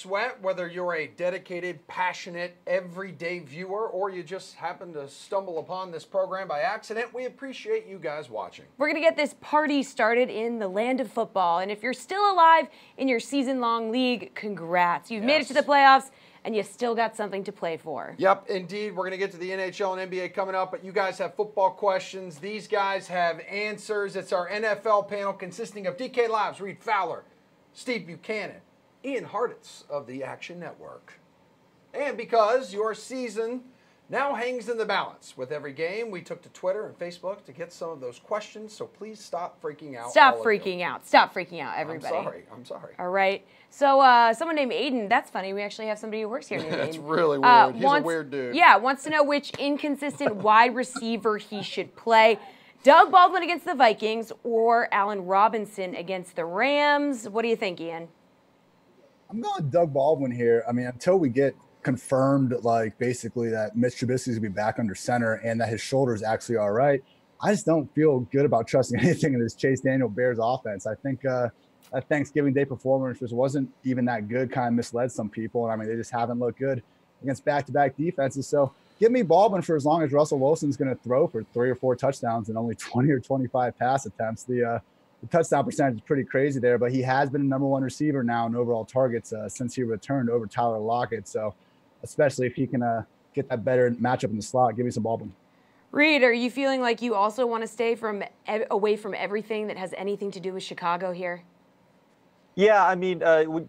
sweat, whether you're a dedicated, passionate, everyday viewer, or you just happen to stumble upon this program by accident. We appreciate you guys watching. We're going to get this party started in the land of football. And if you're still alive in your season-long league, congrats. You've made it to the playoffs, and you still got something to play for. Yep, indeed. We're going to get to the NHL and NBA coming up, but you guys have football questions. These guys have answers. It's our NFL panel consisting of DK Labs, Reed Fowler, Steve Buchanan, Ian Hartitz of the Action Network. And because your season now hangs in the balance with every game, we took to Twitter and Facebook to get some of those questions, so please stop freaking out. Stop freaking out. Stop freaking out, everybody. I'm sorry. All right. So someone named Aiden, that's funny. We actually have somebody who works here named Aiden. That's really weird. He's a weird dude. Yeah, wants to know which inconsistent wide receiver he should play. Doug Baldwin against the Vikings or Allen Robinson against the Rams. What do you think, Ian? I'm going Doug Baldwin here. I mean, until we get confirmed, like, basically that Mitch Trubisky's going to be back under center and that his shoulder's actually all right, I just don't feel good about trusting anything in this Chase Daniel Bears offense. I think that Thanksgiving Day performance just wasn't even that good, kind of misled some people. And, I mean, they just haven't looked good against back-to-back defenses. So give me Baldwin for as long as Russell Wilson's going to throw for 3 or 4 touchdowns and only 20 or 25 pass attempts. The touchdown percentage is pretty crazy there, but he has been the #1 receiver now in overall targets since he returned over Tyler Lockett. So especially if he can get that better matchup in the slot, give me some Baldwin. Reed, are you feeling like you also want to stay away from everything that has anything to do with Chicago here? Yeah, I mean,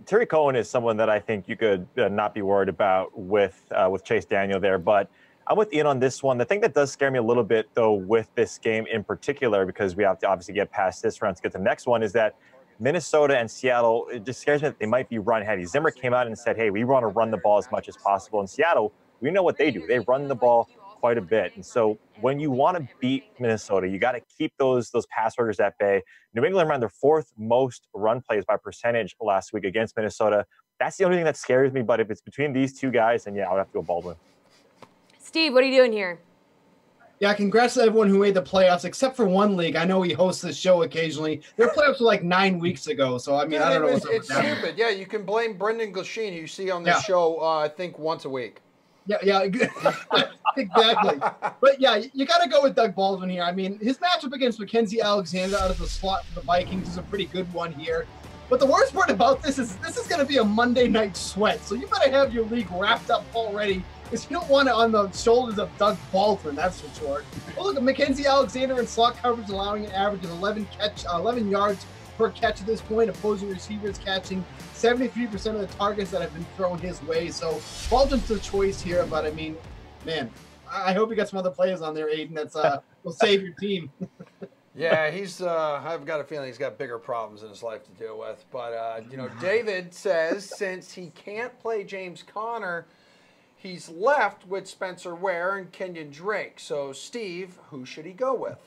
Terry Cohen is someone that I think you could not be worried about with Chase Daniel there. But I'm with Ian on this one. The thing that does scare me a little bit, though, with this game in particular, because we have to obviously get past this round to get to the next one, is that Minnesota and Seattle, it just scares me that they might be run heavy. Zimmer came out and said, hey, we want to run the ball as much as possible. In Seattle, we know what they do. They run the ball quite a bit. And so when you want to beat Minnesota, you got to keep those pass rushers at bay. New England ran their 4th most run plays by percentage last week against Minnesota. That's the only thing that scares me. But if it's between these two guys, then yeah, I would have to go Baldwin. Steve, what are you doing here? Yeah, congrats to everyone who made the playoffs, except for one league. I know he hosts this show occasionally. Their playoffs were like 9 weeks ago, so I mean, I don't know what's up with that. It's stupid. Yeah, you can blame Brendan Glasheen, who you see on this show, I think, once a week. Yeah, exactly. But yeah, you got to go with Doug Baldwin here. I mean, his matchup against Mackenzie Alexander out of the slot for the Vikings is a pretty good one here. But the worst part about this is going to be a Monday night sweat, so you better have your league wrapped up already, because you don't want it on the shoulders of Doug Baldwin, that's for sure. Well, look at Mackenzie Alexander in slot coverage, allowing an average of 11 yards per catch at this point. Opposing receivers catching 73% of the targets that have been thrown his way. So Baldwin's the choice here, but I mean, man, I hope you got some other players on there, Aiden, that's will save your team. Yeah, he's. I've got a feeling he's got bigger problems in his life to deal with. But you know, David says since he can't play James Conner, he's left with Spencer Ware and Kenyon Drake. So, Steve, who should he go with?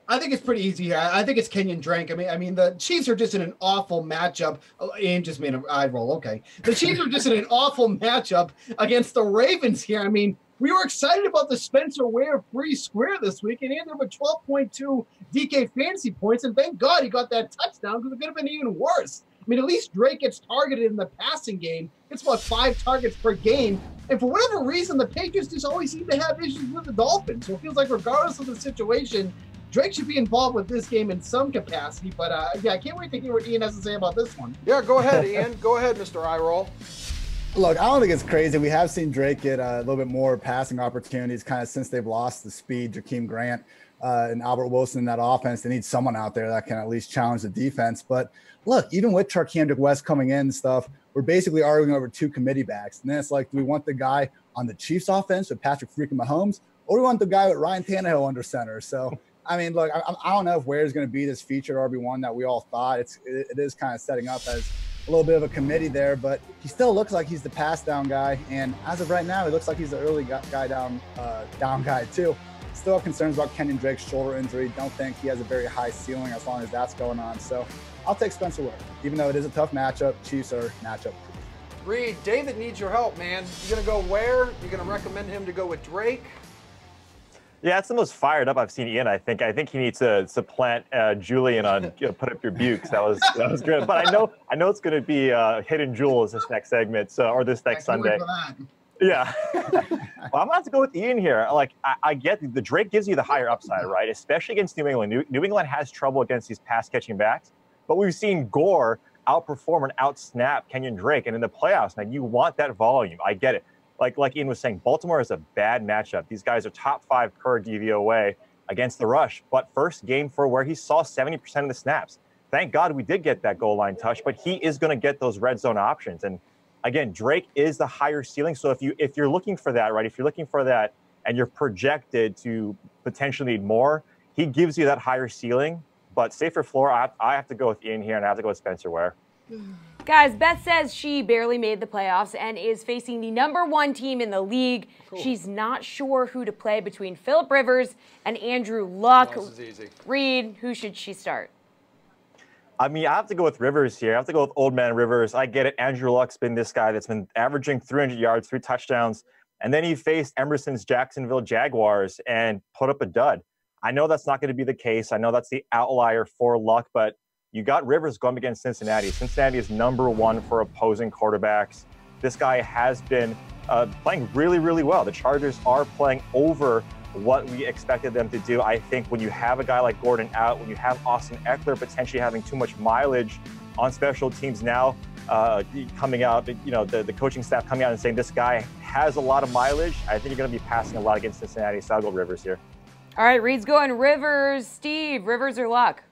I think it's pretty easy here. I think it's Kenyon Drake. I mean, the Chiefs are just in an awful matchup. Ian just made an eye roll. Okay, the Chiefs are just in an awful matchup against the Ravens here. I mean, we were excited about the Spencer Ware free square this week, and he ended up with 12.2 DK fantasy points, and thank God he got that touchdown, because it could have been even worse. I mean, at least Drake gets targeted in the passing game. It's about 5 targets per game. And for whatever reason, the Patriots just always seem to have issues with the Dolphins. So it feels like regardless of the situation, Drake should be involved with this game in some capacity. But yeah, I can't wait to hear what Ian has to say about this one. Yeah, go ahead, Ian. Go ahead, Mr. Eyeroll. Look, I don't think it's crazy. We have seen Drake get a little bit more passing opportunities kind of since they've lost the speed, Jakeem Grant and Albert Wilson in that offense. They need someone out there that can at least challenge the defense. But look, even with Charkandrick West coming in and stuff, we're basically arguing over 2 committee backs. And then it's like, do we want the guy on the Chiefs offense with Patrick freaking Mahomes, or do we want the guy with Ryan Tannehill under center? So, I mean, look, I don't know if Ware's going to be this featured RB1 that we all thought. It is kind of setting up as a little bit of a committee there, but he still looks like he's the pass down guy. And as of right now, he looks like he's the early guy down guy too. Still have concerns about Kenyon Drake's shoulder injury. Don't think he has a very high ceiling as long as that's going on. So I'll take Spencer Ware, even though it is a tough matchup. Chiefs are matchup proof. Reed, David needs your help, man. You gonna go Ware? You gonna recommend him to go with Drake? Yeah, that's the most fired up I've seen Ian. I think he needs to supplant Julian on put up your bukes. That was good. But I know it's going to be hidden jewels this next segment, or this next Sunday. Yeah. Well, I'm going to have to go with Ian here. Like, I get the Drake gives you the higher upside, right? Especially against New England. New England has trouble against these pass-catching backs, but we've seen Gore outperform and outsnap Kenyon Drake. And in the playoffs, man, you want that volume. I get it. Like Ian was saying, Baltimore is a bad matchup. These guys are top 5 per DVOA against the rush. But first game for where he saw 70% of the snaps. Thank God we did get that goal line touch, but he is going to get those red zone options. And again, Drake is the higher ceiling. So if you're looking for that, right, if you're looking for that and you're projected to potentially need more, he gives you that higher ceiling. But safer floor, I have to go with Ian here, and I have to go with Spencer Ware. Guys, Beth says she barely made the playoffs and is facing the #1 team in the league. Cool. She's not sure who to play between Phillip Rivers and Andrew Luck. This is easy. Reed, who should she start? I mean, I have to go with Rivers here. I have to go with old man Rivers. I get it. Andrew Luck's been this guy that's been averaging 300 yards, 3 touchdowns, and then he faced Emerson's Jacksonville Jaguars and put up a dud. I know that's not going to be the case. I know that's the outlier for Luck, but you got Rivers going against Cincinnati. Cincinnati is #1 for opposing quarterbacks. This guy has been playing really, really well. The Chargers are playing over what we expected them to do. I think when you have a guy like Gordon out, when you have Austin Eckler potentially having too much mileage on special teams now, coming out, the coaching staff coming out and saying this guy has a lot of mileage, I think you're going to be passing a lot against Cincinnati, so I'll go Rivers here. All right, Reed's going Rivers. Steve, Rivers or Luck?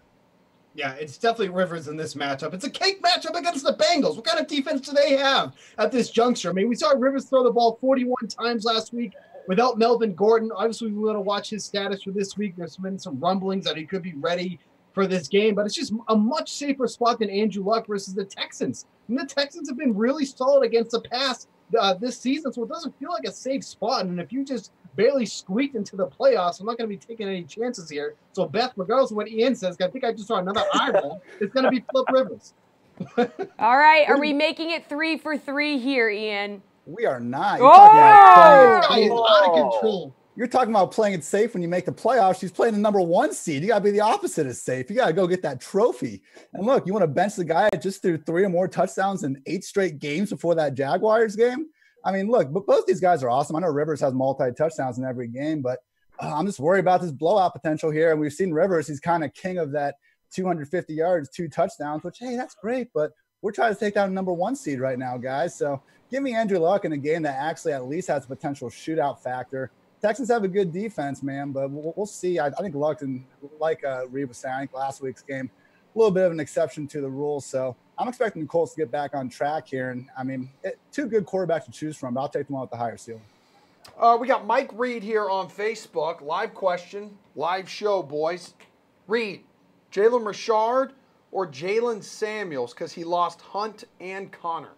Yeah, it's definitely Rivers in this matchup. It's a cake matchup against the Bengals. What kind of defense do they have at this juncture? I mean, we saw Rivers throw the ball 41 times last week without Melvin Gordon. Obviously, we want to watch his status for this week. There's been some rumblings that he could be ready for this game, but it's just a much safer spot than Andrew Luck versus the Texans. And the Texans have been really solid against the pass this season, so it doesn't feel like a safe spot. And if you just barely squeaked into the playoffs, I'm not going to be taking any chances here. So, Beth, regardless of what Ian says, I think I just saw another eye roll. It's going to be Phillip Rivers. All right. Are we making it 3 for 3 here, Ian? We are not. You're talking about out of control. You're talking about playing it safe when you make the playoffs. She's playing the #1 seed. You got to be the opposite of safe. You got to go get that trophy. And look, you want to bench the guy that just threw 3 or more touchdowns in 8 straight games before that Jaguars game? I mean, look, but both these guys are awesome. I know Rivers has multi-touchdowns in every game, but I'm just worried about this blowout potential here. And we've seen Rivers. He's kind of king of that 250 yards, 2 touchdowns, which, hey, that's great. But we're trying to take down a #1 seed right now, guys. So give me Andrew Luck in a game that actually at least has a potential shootout factor. Texans have a good defense, man, but we'll see. I think Luck, and like Reed was saying, I think last week's game, a little bit of an exception to the rules. So I'm expecting the Colts to get back on track here. And, I mean, 2 good quarterbacks to choose from, but I'll take the one with the higher ceiling. We got Mike Reed here on Facebook. Live question, live show, boys. Reed, Jalen Richard or Jalen Samuels because he lost Hunt and Connor?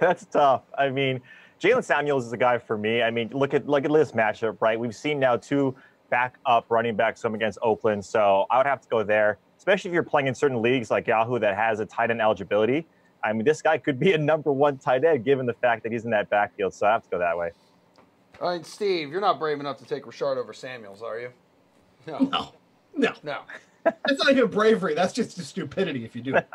That's tough. I mean, Jalen Samuels is a guy for me. I mean, look at this matchup, right? We've seen now 2 backup running backs swim against Oakland, so I would have to go there, especially if you're playing in certain leagues like Yahoo that has a tight end eligibility. I mean, this guy could be a #1 tight end given the fact that he's in that backfield, so I have to go that way. All right, Steve, you're not brave enough to take Richard over Samuels, are you? No. No. That's not even bravery. That's just stupidity if you do it.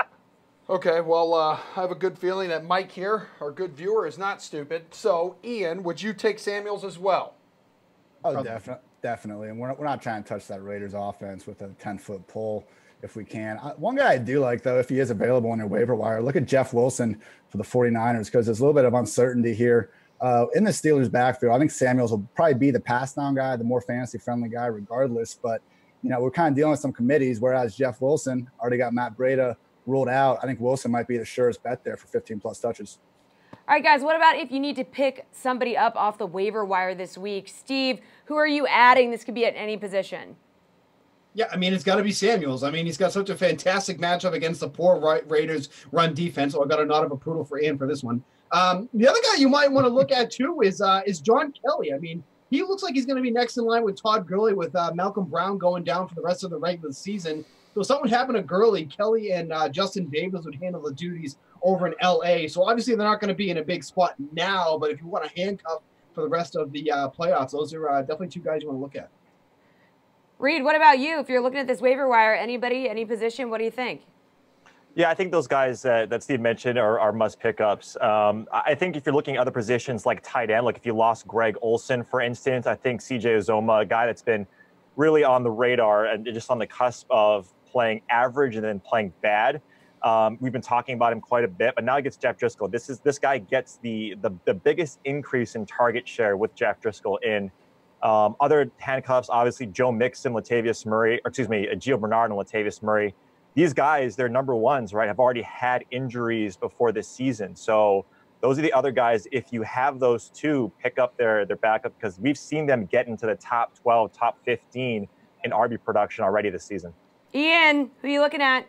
Okay, well, I have a good feeling that Mike here, our good viewer, is not stupid. So, Ian, would you take Samuels as well? Oh, definitely. And we're not trying to touch that Raiders offense with a 10-foot pole if we can. One guy I do like, though, if he is available on your waiver wire, look at Jeff Wilson for the 49ers because there's a little bit of uncertainty here. In the Steelers' backfield, I think Samuels will probably be the pass-down guy, the more fantasy-friendly guy regardless. But, we're kind of dealing with some committees, whereas Jeff Wilson already got Matt Breida ruled out. I think Wilson might be the surest bet there for 15-plus touches. All right, guys, what about if you need to pick somebody up off the waiver wire this week? Steve, who are you adding? This could be at any position. Yeah, I mean, it's got to be Samuels. I mean, he's got such a fantastic matchup against the poor Raiders run defense. So I got a nod of approval for Ian for this one. The other guy you might want to look at, too, is John Kelly. I mean, he looks like he's going to be next in line with Todd Gurley with Malcolm Brown going down for the rest of the regular season. So if something happened to Gurley, Kelly and Justin Davis would handle the duties over in L.A. So obviously they're not going to be in a big spot now, but if you want to handcuff for the rest of the playoffs. Those are definitely two guys you want to look at. Reed, what about you? If you're looking at this waiver wire, anybody, any position, what do you think? Yeah, I think those guys that Steve mentioned are must pickups. I think if you're looking at other positions like tight end, like if you lost Greg Olson, for instance, I think CJ Uzoma, a guy that's been really on the radar and just on the cusp of playing average and then playing bad. We've been talking about him quite a bit, but now he gets Jeff Driscoll. This guy gets the biggest increase in target share with Jeff Driscoll in. Other handcuffs, obviously Joe Mixon, Latavius Murray, or excuse me, Gio Bernard and Latavius Murray. These guys, they're number ones, right, have already had injuries before this season. So those are the other guys. If you have those two, pick up their backup, because we've seen them get into the top 12, top 15 in RB production already this season. Ian, who are you looking at?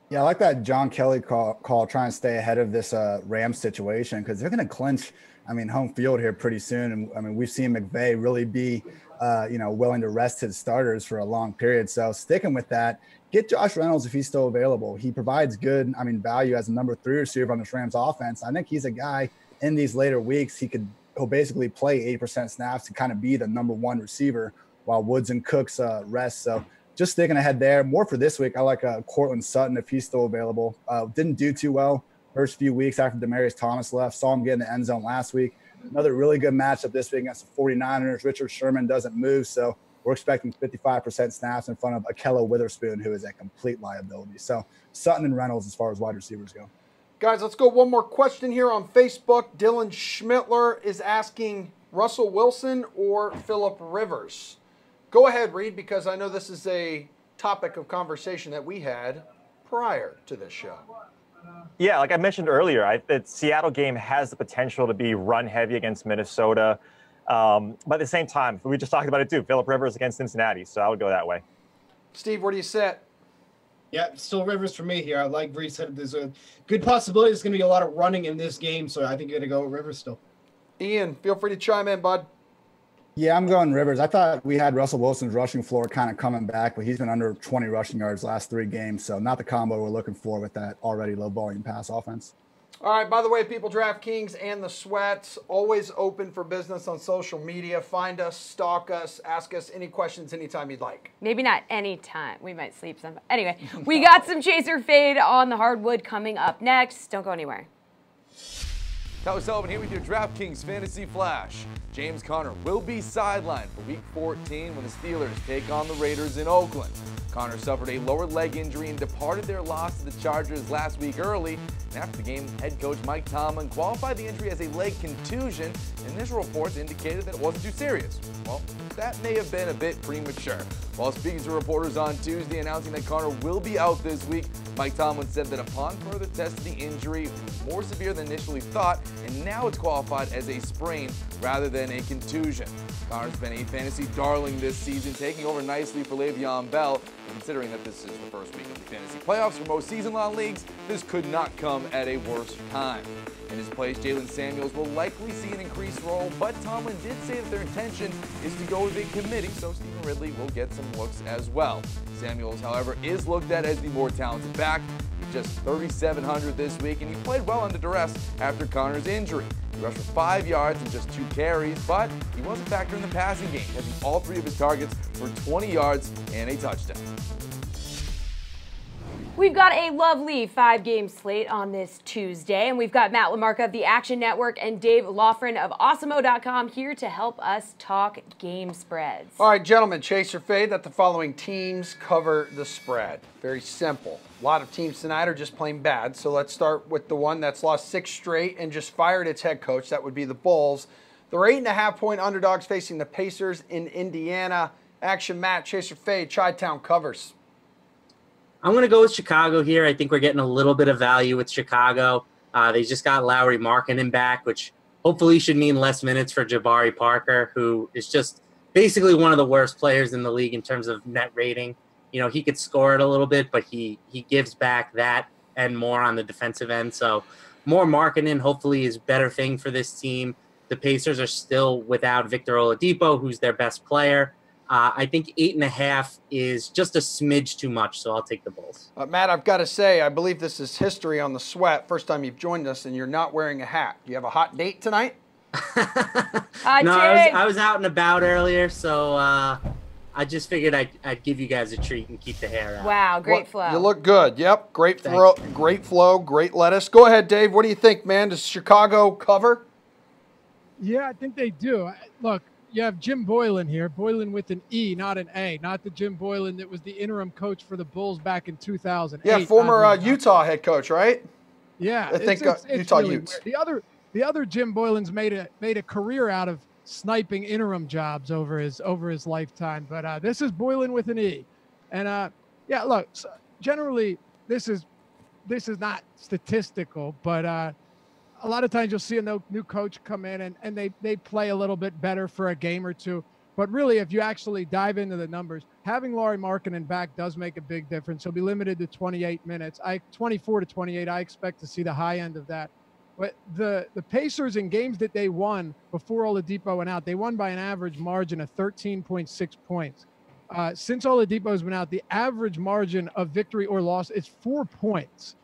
Yeah, I like that John Kelly call trying to stay ahead of this Rams situation, because they're going to clinch, home field here pretty soon. And we've seen McVay really be, willing to rest his starters for a long period. So sticking with that, get Josh Reynolds if he's still available. He provides good, value as a number 3 receiver on the Rams offense. I think he's a guy in these later weeks, he'll basically play 80% snaps to kind of be the number 1 receiver while Woods and Cooks rest. So just sticking ahead there. More for this week, I like Cortland Sutton if he's still available. Didn't do too well first few weeks after Demaryius Thomas left. Saw him get in the end zone last week. Another really good matchup this week against the 49ers. Richard Sherman doesn't move, so we're expecting 55% snaps in front of Akello Witherspoon, who is a complete liability. So Sutton and Reynolds as far as wide receivers go. Guys, let's go one more question here on Facebook. Dylan Schmittler is asking Russell Wilson or Phillip Rivers. Go ahead, Reed, because I know this is a topic of conversation that we had prior to this show. Yeah, like I mentioned earlier, the Seattle game has the potential to be run heavy against Minnesota. But at the same time, we just talked about it too, Phillip Rivers against Cincinnati, so I would go that way. Steve, where do you sit? Yeah, still Rivers for me here. Like Reed said, there's a good possibility there's going to be a lot of running in this game, so I think you're going to go with Rivers still. Ian, feel free to chime in, bud. Yeah, I'm going Rivers. I thought we had Russell Wilson's rushing floor kind of coming back, but he's been under 20 rushing yards last 3 games, so not the combo we're looking for with that already low-volume pass offense. All right, by the way, people, DraftKings and the Sweats, always open for business on social media. Find us, stalk us, ask us any questions anytime you'd like. Maybe not anytime. We might sleep some. Anyway, we got some Chaser Fade on the hardwood coming up next. Don't go anywhere. Tyler Sullivan here with your DraftKings Fantasy Flash. James Conner will be sidelined for Week 14 when the Steelers take on the Raiders in Oakland. Conner suffered a lower leg injury and departed their loss to the Chargers last week early. And after the game, head coach Mike Tomlin qualified the injury as a leg contusion. Initial reports indicated that it wasn't too serious. Well, that may have been a bit premature. While speaking to reporters on Tuesday announcing that Conner will be out this week, Mike Tomlin said that upon further test of the injury, it was more severe than initially thought, and now it's qualified as a sprain rather than a contusion. Conner's been a fantasy darling this season, taking over nicely for Le'Veon Bell. Considering that this is the first week of the fantasy playoffs for most season-long leagues, this could not come at a worse time. In his place, Jalen Samuels will likely see an increased role, but Tomlin did say that their intention is to go with a committee, so Stephen Ridley will get some looks as well. Samuels, however, is looked at as the more talented back, with just 3,700 this week, and he played well under duress after Conner's injury. He rushed for 5 yards and just 2 carries, but he was a factor in the passing game, catching all 3 of his targets for 20 yards and a touchdown. We've got a lovely 5-game slate on this Tuesday, and we've got Matt LaMarca of the Action Network and Dave Lofgren of Awesemo.com here to help us talk game spreads. All right, gentlemen, Chaser Fade that the following teams cover the spread. Very simple. A lot of teams tonight are just plain bad, so let's start with the one that's lost 6 straight and just fired its head coach. That would be the Bulls. They're 8.5-point underdogs facing the Pacers in Indiana. Action, Matt, Chaser Fade, Chi-Town covers. I'm going to go with Chicago here. I think we're getting a little bit of value with Chicago. They just got Lauri Markkanen back, which hopefully should mean less minutes for Jabari Parker, who is just basically one of the worst players in the league in terms of net rating. You know, he could score it a little bit, but he gives back that and more on the defensive end. So more Markkanen hopefully is a better thing for this team. The Pacers are still without Victor Oladipo, who's their best player. I think 8.5 is just a smidge too much, so I'll take the Bulls. Matt, I've got to say, I believe this is history on the Sweat. First time you've joined us, and you're not wearing a hat. Do you have a hot date tonight? No, I was out and about earlier, so I just figured I'd give you guys a treat and keep the hair out. Wow, great flow. You look good. Yep, great flow, great lettuce. Go ahead, Dave. What do you think, man? Does Chicago cover? Yeah, I think they do. Look, you have Jim Boylan here. Boylan with an E, not an A. Not the Jim Boylan that was the interim coach for the Bulls back in 2008. Yeah, former Utah head coach, right? Yeah, I think it's Utah really Utes. The other Jim Boylan's made a career out of sniping interim jobs over his lifetime. But this is Boylan with an E, and yeah, look, so generally this is not statistical, but a lot of times you'll see a new coach come in and they play a little bit better for a game or two. But really, if you actually dive into the numbers, having Lauri Markkanen back does make a big difference. He'll be limited to 28 minutes. 24 to 28. I expect to see the high end of that. But the Pacers in games that they won before Oladipo went out, they won by an average margin of 13.6 points. Since Oladipo's been out, the average margin of victory or loss is 4 points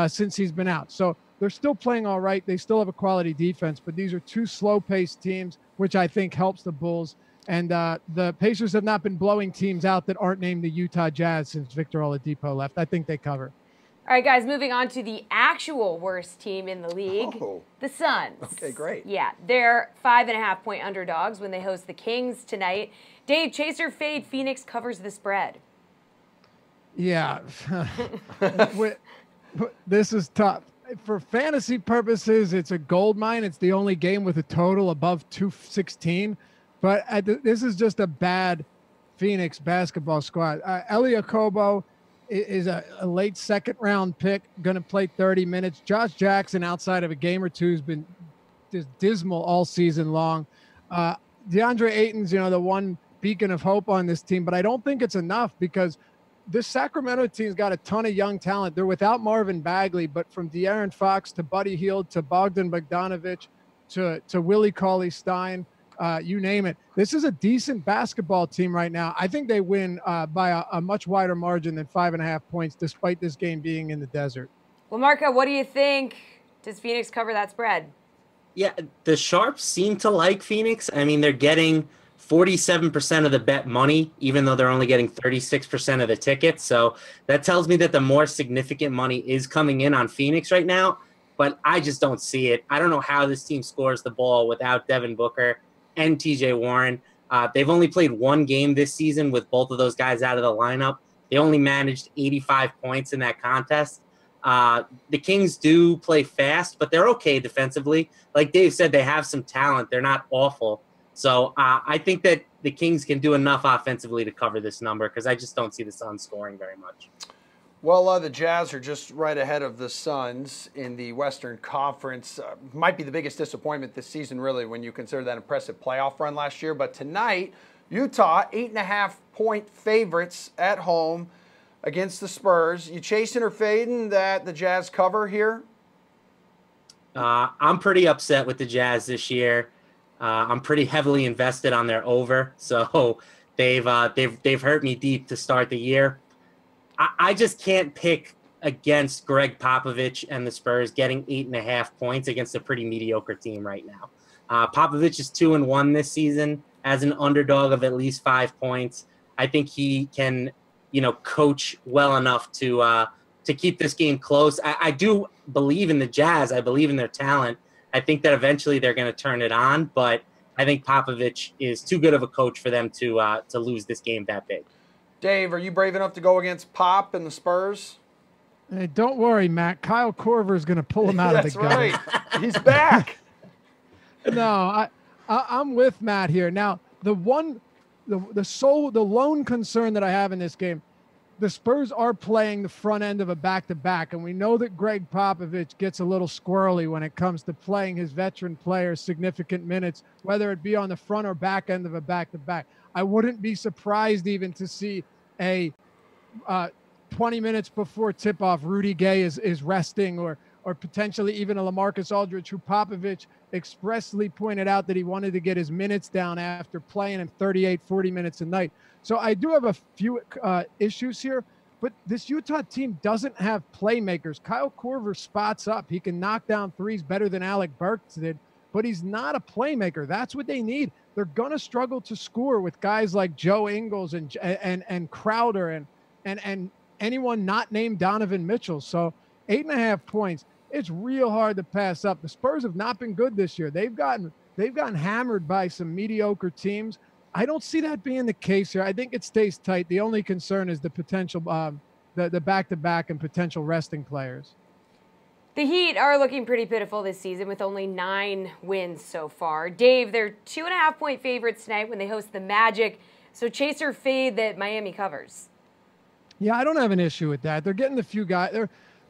since he's been out. So they're still playing all right. They still have a quality defense, but these are two slow-paced teams, which I think helps the Bulls. And the Pacers have not been blowing teams out that aren't named the Utah Jazz since Victor Oladipo left. I think they cover. All right, guys, moving on to the actual worst team in the league, the Suns. Okay, great. Yeah, they're 5.5-point underdogs when they host the Kings tonight. Dave, Chaser fade, Phoenix covers the spread. Yeah. This is tough. For fantasy purposes, it's a gold mine. It's the only game with a total above 216. But this is just a bad Phoenix basketball squad. Elie Okobo is a late second-round pick, going to play 30 minutes. Josh Jackson, outside of a game or two, has been just dismal all season long. DeAndre Ayton's, the one beacon of hope on this team, but I don't think it's enough because this Sacramento team's got a ton of young talent. They're without Marvin Bagley, but from De'Aaron Fox to Buddy Hield to Bogdan Bogdanovic to Willie Cauley-Stein, you name it. This is a decent basketball team right now. I think they win by a much wider margin than 5.5 points, despite this game being in the desert. Well, Marco, what do you think? Does Phoenix cover that spread? Yeah, the Sharps seem to like Phoenix. I mean, they're getting 47% of the bet money, even though they're only getting 36% of the tickets. So that tells me that the more significant money is coming in on Phoenix right now, but I just don't see it. I don't know how this team scores the ball without Devin Booker and TJ Warren. They've only played one game this season with both of those guys out of the lineup. They only managed 85 points in that contest. The Kings do play fast, but they're okay defensively. Like Dave said, they have some talent. They're not awful. So I think that the Kings can do enough offensively to cover this number because I just don't see the Suns scoring very much. Well, the Jazz are just right ahead of the Suns in the Western Conference. Might be the biggest disappointment this season, really, when you consider that impressive playoff run last year. But tonight, Utah, 8.5-point favorites at home against the Spurs. You chasing or fading that the Jazz cover here? I'm pretty upset with the Jazz this year. I'm pretty heavily invested on their over, so they've hurt me deep to start the year. I just can't pick against Greg Popovich and the Spurs getting 8.5 points against a pretty mediocre team right now. Popovich is 2-1 this season as an underdog of at least 5 points. I think he can, coach well enough to keep this game close. I do believe in the Jazz. I believe in their talent. I think that eventually they're going to turn it on, but I think Popovich is too good of a coach for them to lose this game that big. Dave, are you brave enough to go against Pop and the Spurs? Hey, don't worry, Matt. Kyle Korver is going to pull him out of the gun. That's right. He's back. No, I'm with Matt here. Now, the lone concern that I have in this game, the Spurs are playing the front end of a back-to-back, and we know that Greg Popovich gets a little squirrely when it comes to playing his veteran players significant minutes, whether it be on the front or back end of a back-to-back. I wouldn't be surprised even to see a 20 minutes before tip-off, Rudy Gay is resting, or potentially even a LaMarcus Aldridge, who Popovich expressly pointed out that he wanted to get his minutes down after playing him 38, 40 minutes a night. So I do have a few issues here, but this Utah team doesn't have playmakers. Kyle Korver spots up. He can knock down threes better than Alec Burks did, but he's not a playmaker. That's what they need. They're gonna struggle to score with guys like Joe Ingles and Crowder and anyone not named Donovan Mitchell. So 8.5 points. It's real hard to pass up. The Spurs have not been good this year. They've gotten hammered by some mediocre teams. I don't see that being the case here. I think it stays tight. The only concern is the potential, the back-to-back and potential resting players. The Heat are looking pretty pitiful this season with only 9 wins so far. Dave, they're 2.5-point favorites tonight when they host the Magic. So chase or fade that Miami covers. Yeah, I don't have an issue with that. They're getting a few guys.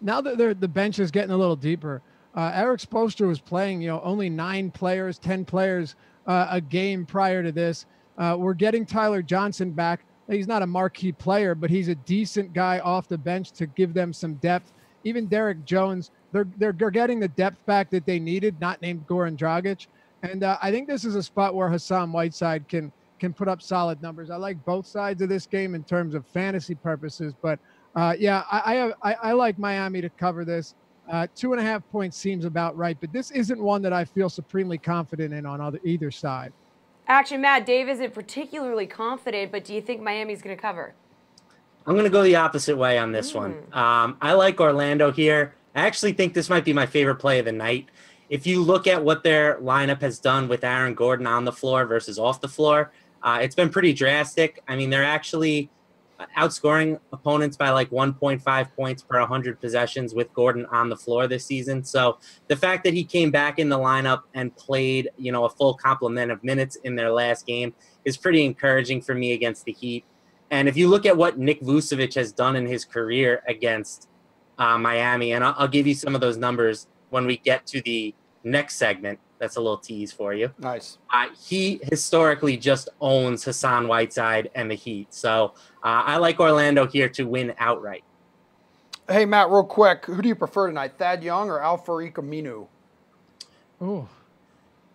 Now that the bench is getting a little deeper. Eric Spoelstra was playing, only 9 players, 10 players a game prior to this. We're getting Tyler Johnson back. He's not a marquee player, but he's a decent guy off the bench to give them some depth. Even Derek Jones, they're getting the depth back that they needed, not named Goran Dragic. And I think this is a spot where Hassan Whiteside can put up solid numbers. I like both sides of this game in terms of fantasy purposes, but I like Miami to cover this. 2.5 points seems about right, but this isn't one that I feel supremely confident in on either side. Action Matt, Dave isn't particularly confident, but do you think Miami's going to cover? I'm going to go the opposite way on this one. I like Orlando here. I actually think this might be my favorite play of the night. If you look at what their lineup has done with Aaron Gordon on the floor versus off the floor, it's been pretty drastic. I mean, they're actually outscoring opponents by like 1.5 points per 100 possessions with Gordon on the floor this season. So the fact that he came back in the lineup and played, a full complement of minutes in their last game is pretty encouraging for me against the Heat. And if you look at what Nick Vucevic has done in his career against Miami, and I'll give you some of those numbers when we get to the next segment. That's a little tease for you. Nice. He historically just owns Hassan Whiteside and the Heat. So I like Orlando here to win outright. Hey, Matt, real quick. Who do you prefer tonight, Thad Young or Al-Farouq Aminu? Ooh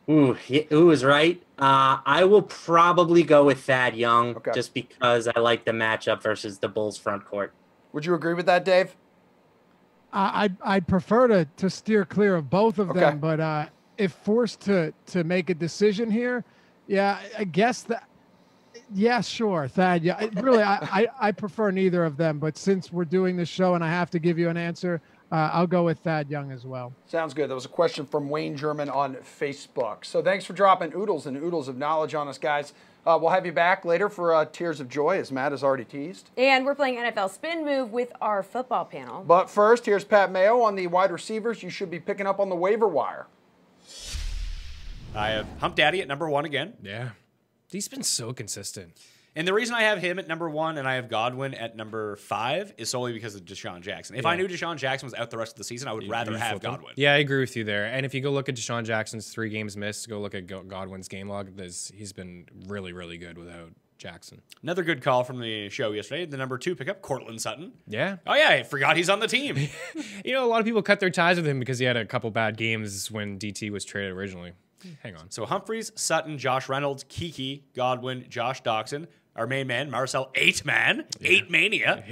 is right. I will probably go with Thad Young just because I like the matchup versus the Bulls front court. Would you agree with that, Dave? I'd prefer to steer clear of both of them, but if forced to make a decision here, yeah, I guess that. Yeah, sure, Thad. Yeah, really, I prefer neither of them. But since we're doing this show and I have to give you an answer, I'll go with Thad Young as well. Sounds good. That was a question from Wayne German on Facebook. So thanks for dropping oodles and oodles of knowledge on us, guys. We'll have you back later for Tears of Joy, as Matt has already teased. And we're playing NFL Spin Move with our football panel. But first, here's Pat Mayo on the wide receivers you should be picking up on the waiver wire. I have Hump Daddy at number 1 again. Yeah. He's been so consistent. And the reason I have him at number 1 and I have Godwin at number 5 is solely because of Deshaun Jackson. If I knew Deshaun Jackson was out the rest of the season, I would rather have Godwin. Yeah, I agree with you there. And if you go look at Deshaun Jackson's 3 games missed, go look at Godwin's game log. He's been really, really good without Jackson. Another good call from the show yesterday. The number 2 pickup, Cortland Sutton. Yeah. Oh, yeah. I forgot he's on the team. A lot of people cut their ties with him because he had a couple bad games when DT was traded originally. Hang on. So Humphreys, Sutton, Josh Reynolds, Kiki, Godwin, Josh Doxson. Our main man, Marcel 8-Man, 8-Mania.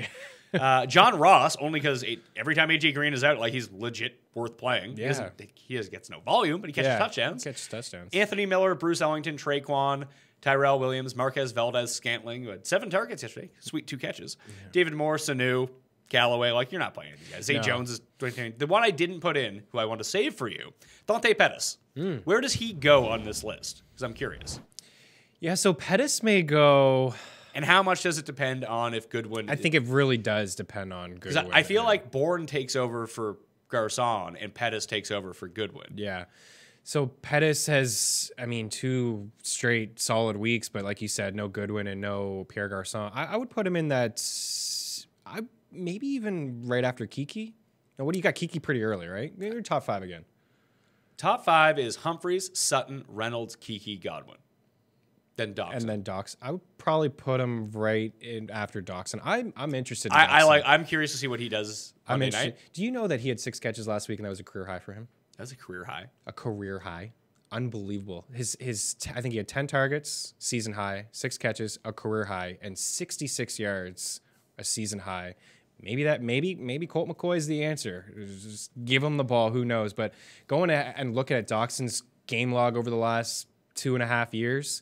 John Ross, only because every time A.J. Green is out, he's legit worth playing. Yeah. He gets no volume, but he catches touchdowns. Catches touchdowns. Anthony Miller, Bruce Ellington, Traquan, Tyrell Williams, Marquez Valdez, Scantling, who had 7 targets yesterday. Sweet 2 catches. Yeah. David Moore, Sanu, Callaway. You're not playing these guys. Zay Jones is 20. The one I didn't put in, who I want to save for you, Dante Pettis. Where does he go on this list? Because I'm curious. Yeah, so Pettis may go. And how much does it depend on if Goodwin? I think it really does depend on Goodwin. I feel like Bourne takes over for Garcon and Pettis takes over for Goodwin. Yeah. So Pettis has, 2 straight solid weeks, but like you said, no Goodwin and no Pierre Garcon. I would put him in that, maybe even right after Kiki. Now, what do you got? Kiki pretty early, right? You're top 5 again. Top 5 is Humphreys, Sutton, Reynolds, Kiki, Godwin. Then Doxson. And then Doxson. I would probably put him right in after Doxson. I'm interested in I'm curious to see what he does on Monday night. Do you know that he had 6 catches last week and that was a career high for him? That was a career high. A career high. Unbelievable. I think he had 10 targets, season high, 6 catches, a career high, and 66 yards, a season high. Maybe Colt McCoy is the answer. Just give him the ball. Who knows? But going and looking at Doxson's game log over the last 2.5 years,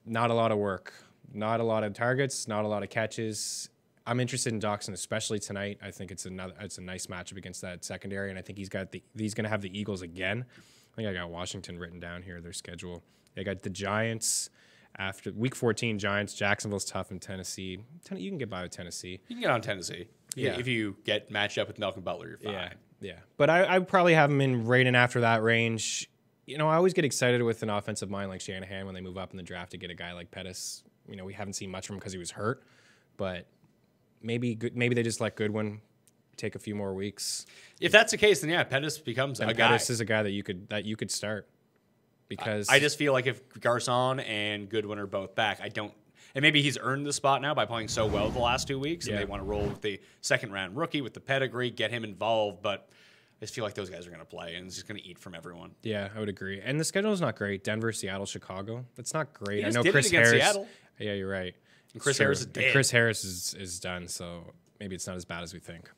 not a lot of work, not a lot of targets, not a lot of catches. I'm interested in Dawson, especially tonight. I think it's a nice matchup against that secondary, and I think he's going to have the Eagles again. I think I got Washington written down here, their schedule. They got the Giants after week 14. Giants, Jacksonville's tough, and Tennessee. You can get by with Tennessee. You can get on Tennessee. Yeah. If you get matched up with Malcolm Butler, you're fine. Yeah. But I would probably have him in right in after that range. You know, I always get excited with an offensive mind like Shanahan when they move up in the draft to get a guy like Pettis. You know, we haven't seen much from him because he was hurt, but maybe they just let Goodwin take a few more weeks. If that's the case, then yeah, Pettis becomes a guy. Pettis is a guy that you could start, because I just feel like if Garcon and Goodwin are both back, and maybe he's earned the spot now by playing so well the last 2 weeks, and they want to roll with the second-round rookie with the pedigree, get him involved, but I just feel like those guys are going to play, and it's just going to eat from everyone. Yeah, I would agree. And the schedule is not great. Denver, Seattle, Chicago. That's not great. I know Chris Harris. Seattle. Yeah, you're right. And Chris Harris is dead. Chris Harris is done, so maybe it's not as bad as we think.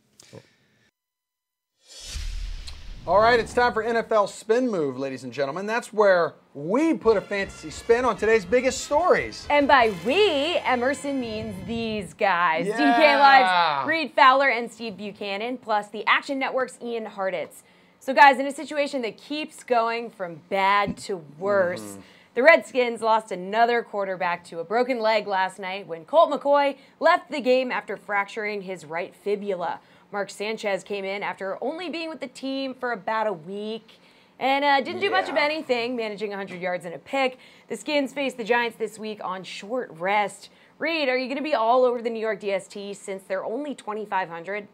All right, it's time for NFL Spin Move, ladies and gentlemen. That's where we put a fantasy spin on today's biggest stories. And by we, Emerson means these guys. Yeah. DK Live's Reed Fowler and Steve Buchanan, plus the Action Network's Ian Hartitz. So guys, in a situation that keeps going from bad to worse, the Redskins lost another quarterback to a broken leg last night when Colt McCoy left the game after fracturing his right fibula. Mark Sanchez came in after only being with the team for about a week and didn't do much of anything, managing 100 yards and a pick. The Skins face the Giants this week on short rest. Reed, are you going to be all over the New York DST since they're only 2,500?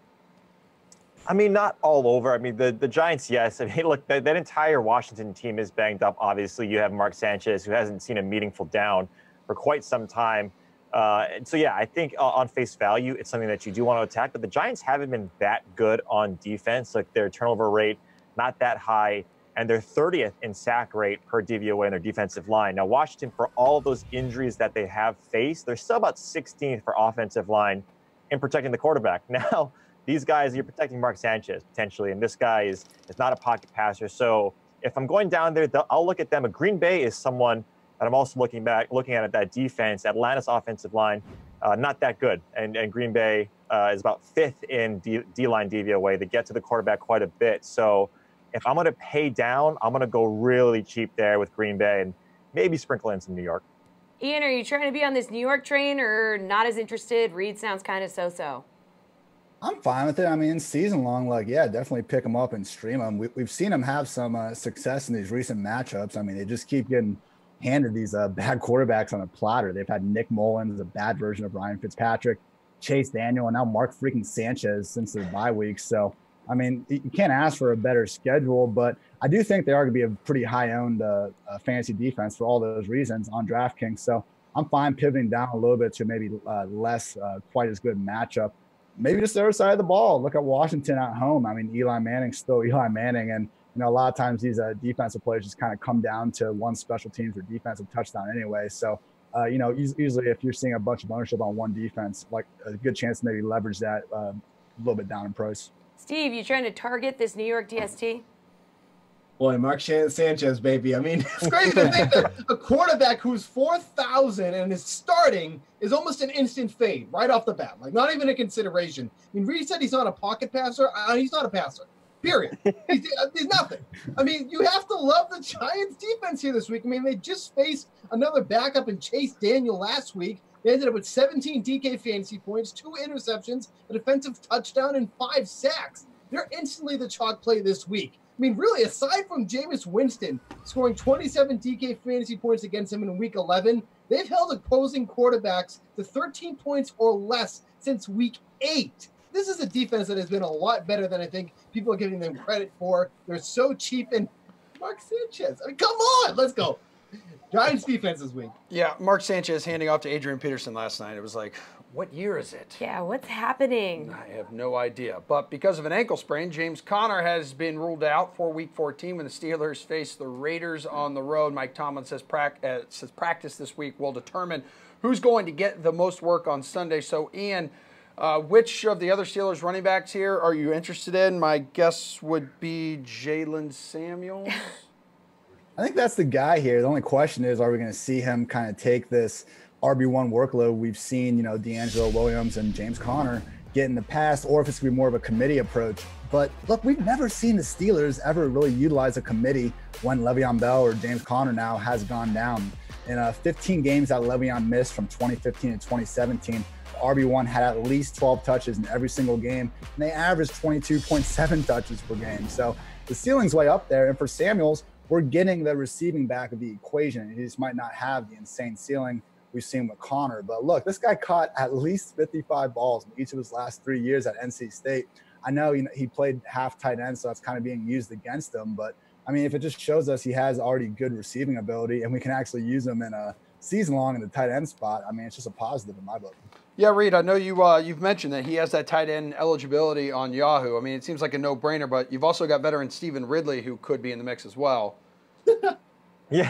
I mean, not all over. I mean, the Giants, yes. I mean, look, that entire Washington team is banged up. Obviously, you have Mark Sanchez, who hasn't seen a meaningful down for quite some time. And so, yeah, I think on face value, it's something that you do want to attack. But the Giants haven't been that good on defense. Like, their turnover rate, not that high. And they're 30th in sack rate per DVOA in their defensive line. Now, Washington, for all of those injuries that they have faced, they're still about 16th for offensive line in protecting the quarterback. Now, these guys, you're protecting Mark Sanchez, potentially. And this guy is not a pocket passer. So if I'm going down there, I'll look at them. But Green Bay is someone that I'm also looking at that defense. Atlanta's offensive line, not that good. And Green Bay is about 5th in D-line DVOA. They get to the quarterback quite a bit. So if I'm going to pay down, I'm going to go really cheap there with Green Bay and maybe sprinkle in some New York. Ian, are you trying to be on this New York train or not as interested? Reed sounds kind of so-so. I'm fine with it. I mean, season long, definitely pick them up and stream them. We've seen them have some success in these recent matchups. I mean, they just keep getting handed these bad quarterbacks on a platter. They've had Nick Mullins, a bad version of Ryan Fitzpatrick, Chase Daniel, and now Mark freaking Sanchez since their bye week. So, I mean, you can't ask for a better schedule, but I do think they are going to be a pretty high-owned fantasy defense for all those reasons on DraftKings. So I'm fine pivoting down a little bit to maybe less quite as good matchup. Maybe just the other side of the ball. Look at Washington at home. I mean, Eli Manning's still Eli Manning, and a lot of times these defensive plays just kind of come down to one special teams or defensive touchdown anyway. So, usually if you're seeing a bunch of ownership on one defense, like a good chance to maybe leverage that a little bit down in price. Steve, you trying to target this New York DST? Boy, Mark Sanchez, baby. I mean, it's crazy to think that a quarterback who's 4,000 and is starting is almost an instant fade right off the bat. Like, not even a consideration. I mean, Reed said he's not a pocket passer. He's not a passer. Period. He's nothing. I mean, you have to love the Giants defense here this week. I mean, they just faced another backup in Chase Daniel last week. They ended up with 17 DK fantasy points, 2 interceptions, a defensive touchdown, and 5 sacks. They're instantly the chalk play this week. I mean, really, aside from Jameis Winston scoring 27 DK fantasy points against him in week 11, they've held opposing quarterbacks to 13 points or less since week 8. This is a defense that has been a lot better than I think people are giving them credit for. They're so cheap. And Mark Sanchez, I mean, come on, let's go. Giants defense this week. Yeah, Mark Sanchez handing off to Adrian Peterson last night. It was like, what year is it? Yeah, what's happening? I have no idea. But because of an ankle sprain, James Conner has been ruled out for Week 14 when the Steelers face the Raiders on the road. Mike Tomlin says practice this week will determine who's going to get the most work on Sunday. So, Ian, which of the other Steelers running backs here are you interested in? My guess would be Jalen Samuels. I think that's the guy here. The only question is, are we going to see him kind of take this RB1 workload we've seen, you know, D'Angelo Williams and James Conner get in the past, or if it's going to be more of a committee approach. But look, we've never seen the Steelers ever really utilize a committee when Le'Veon Bell or James Conner now has gone down. In 15 games that Le'Veon missed from 2015 to 2017, RB1 had at least 12 touches in every single game, and they averaged 22.7 touches per game. So the ceiling's way up there. And for Samuels, we're getting the receiving back of the equation. He just might not have the insane ceiling we've seen with Connor. But look, this guy caught at least 55 balls in each of his last 3 years at NC State. I know, you know, he played half tight end, so that's kind of being used against him. But, I mean, if it just shows us he has already good receiving ability and we can actually use him in a season long in the tight end spot, I mean, it's just a positive in my book. Yeah, Reed, I know you've mentioned that he has that tight end eligibility on Yahoo. I mean, it seems like a no-brainer, but you've also got veteran Stephen Ridley who could be in the mix as well. Yeah.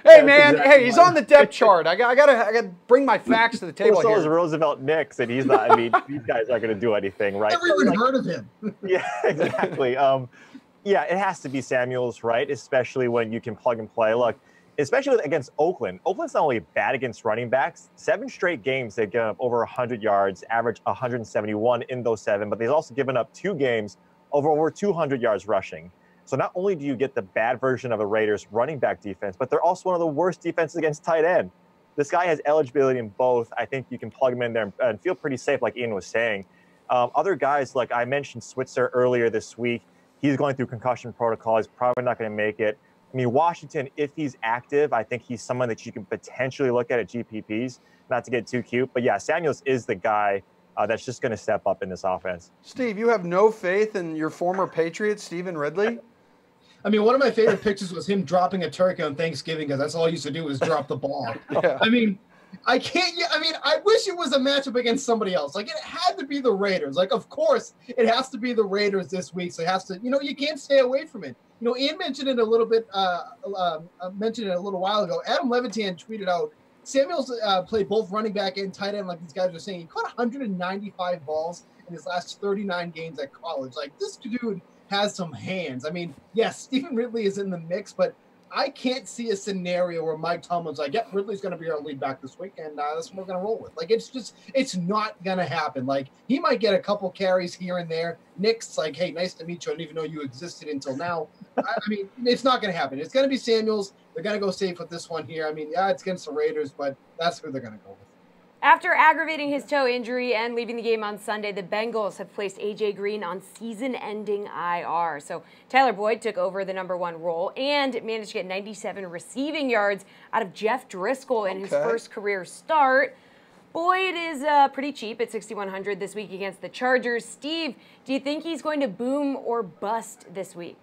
Hey, man. Exactly, hey, he's on the depth chart. I gotta bring my facts to the table so here. is Roosevelt Nix, and he's not. I mean, these guys aren't going to do anything, right? Never even heard of him. Yeah, exactly. Yeah, it has to be Samuels, right? Especially when you can plug and play. Look, especially against Oakland. Oakland's not only bad against running backs. 7 straight games they've given up over 100 yards, average 171 in those 7, but they've also given up 2 games over 200 yards rushing. So not only do you get the bad version of a Raiders running back defense, but they're also one of the worst defenses against tight end. This guy has eligibility in both. I think you can plug him in there and feel pretty safe, like Ian was saying. Other guys, like I mentioned Switzer earlier this week, he's going through concussion protocol. He's probably not going to make it. I mean, Washington, if he's active, I think he's someone that you can potentially look at GPPs, not to get too cute. But yeah, Samuels is the guy that's just going to step up in this offense. Steve, you have no faith in your former Patriot, Stephen Ridley? I mean, one of my favorite pictures was him dropping a turkey on Thanksgiving because that's all he used to do was drop the ball. Yeah. I mean, I wish it was a matchup against somebody else. Like, it had to be the Raiders. Like, of course, it has to be the Raiders this week. So it has to, you know, you can't stay away from it. You know, Ian mentioned it a little bit, mentioned it a little while ago. Adam Levitan tweeted out, Samuels played both running back and tight end, like these guys are saying. He caught 195 balls in his last 39 games at college. Like, this dude has some hands. I mean, yes, Stephen Ridley is in the mix, but I can't see a scenario where Mike Tomlin's like, yep, Ridley's going to be our lead back this week, and that's what we're going to roll with. Like, it's not going to happen. Like, he might get a couple carries here and there. Nick's like, hey, nice to meet you. I didn't even know you existed until now. I mean, it's not going to happen. It's going to be Samuels. They're going to go safe with this one here. I mean, yeah, it's against the Raiders, but that's who they're going to go with. After aggravating his toe injury and leaving the game on Sunday, the Bengals have placed A.J. Green on season-ending IR. So Tyler Boyd took over the #1 role and managed to get 97 receiving yards out of Jeff Driscoll in his first career start. Boyd is pretty cheap at $6,100 this week against the Chargers. Steve, do you think he's going to boom or bust this week?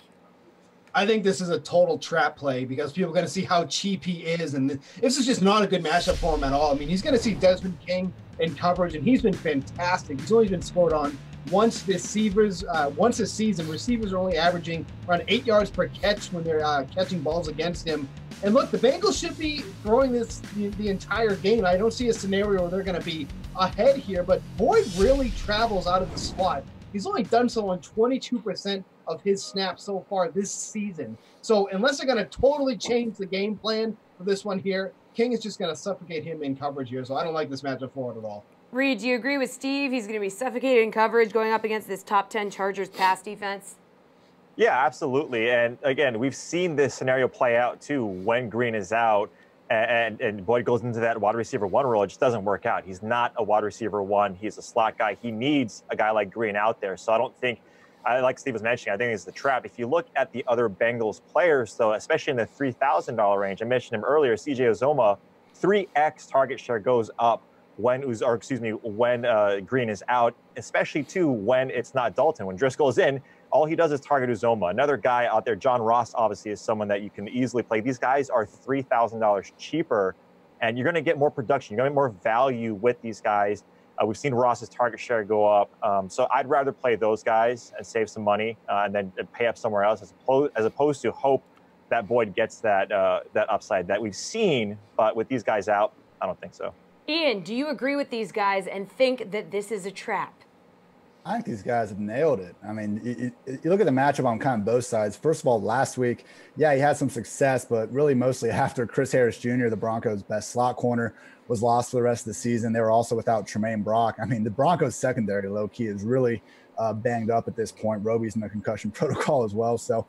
I think this is a total trap play because people are going to see how cheap he is, and this is just not a good matchup for him at all. I mean, he's going to see Desmond King in coverage, and he's been fantastic. He's only been scored on once this season. Receivers are only averaging around 8 yards per catch when they're catching balls against him. And look, the Bengals should be throwing this the entire game. I don't see a scenario where they're going to be ahead here, but Boyd really travels out of the slot. He's only done so on 22% of his snaps so far this season. So unless they're going to totally change the game plan for this one here, King is just going to suffocate him in coverage here. So I don't like this matchup for it at all. Reed, do you agree with Steve? He's going to be suffocated in coverage going up against this top 10 Chargers pass defense? Yeah, absolutely. And again, we've seen this scenario play out too when Green is out and Boyd goes into that wide receiver 1 role. It just doesn't work out. He's not a wide receiver 1. He's a slot guy. He needs a guy like Green out there. So I don't think, like Steve was mentioning, I think it's the trap. If you look at the other Bengals players, though, especially in the $3,000 range, I mentioned him earlier, CJ Uzomah, 3x target share goes up when Green is out, especially too when it's not Dalton. When Driscoll's in, all he does is target Uzomah. Another guy out there, John Ross, obviously is someone that you can easily play. These guys are $3,000 cheaper, and you're going to get more production. You're going to get more value with these guys. We've seen Ross's target share go up. So I'd rather play those guys and save some money and then pay up somewhere else as opposed to hope that Boyd gets that upside that we've seen. But with these guys out, I don't think so. Ian, do you agree with these guys and think that this is a trap? I think these guys have nailed it. I mean, you look at the matchup on kind of both sides. First of all, last week, yeah, he had some success, but really mostly after Chris Harris Jr., the Broncos' best slot corner, was lost for the rest of the season. They were also without Tremaine Brock. I mean, the Broncos' secondary, low-key, is really banged up at this point. Roby's in the concussion protocol as well. So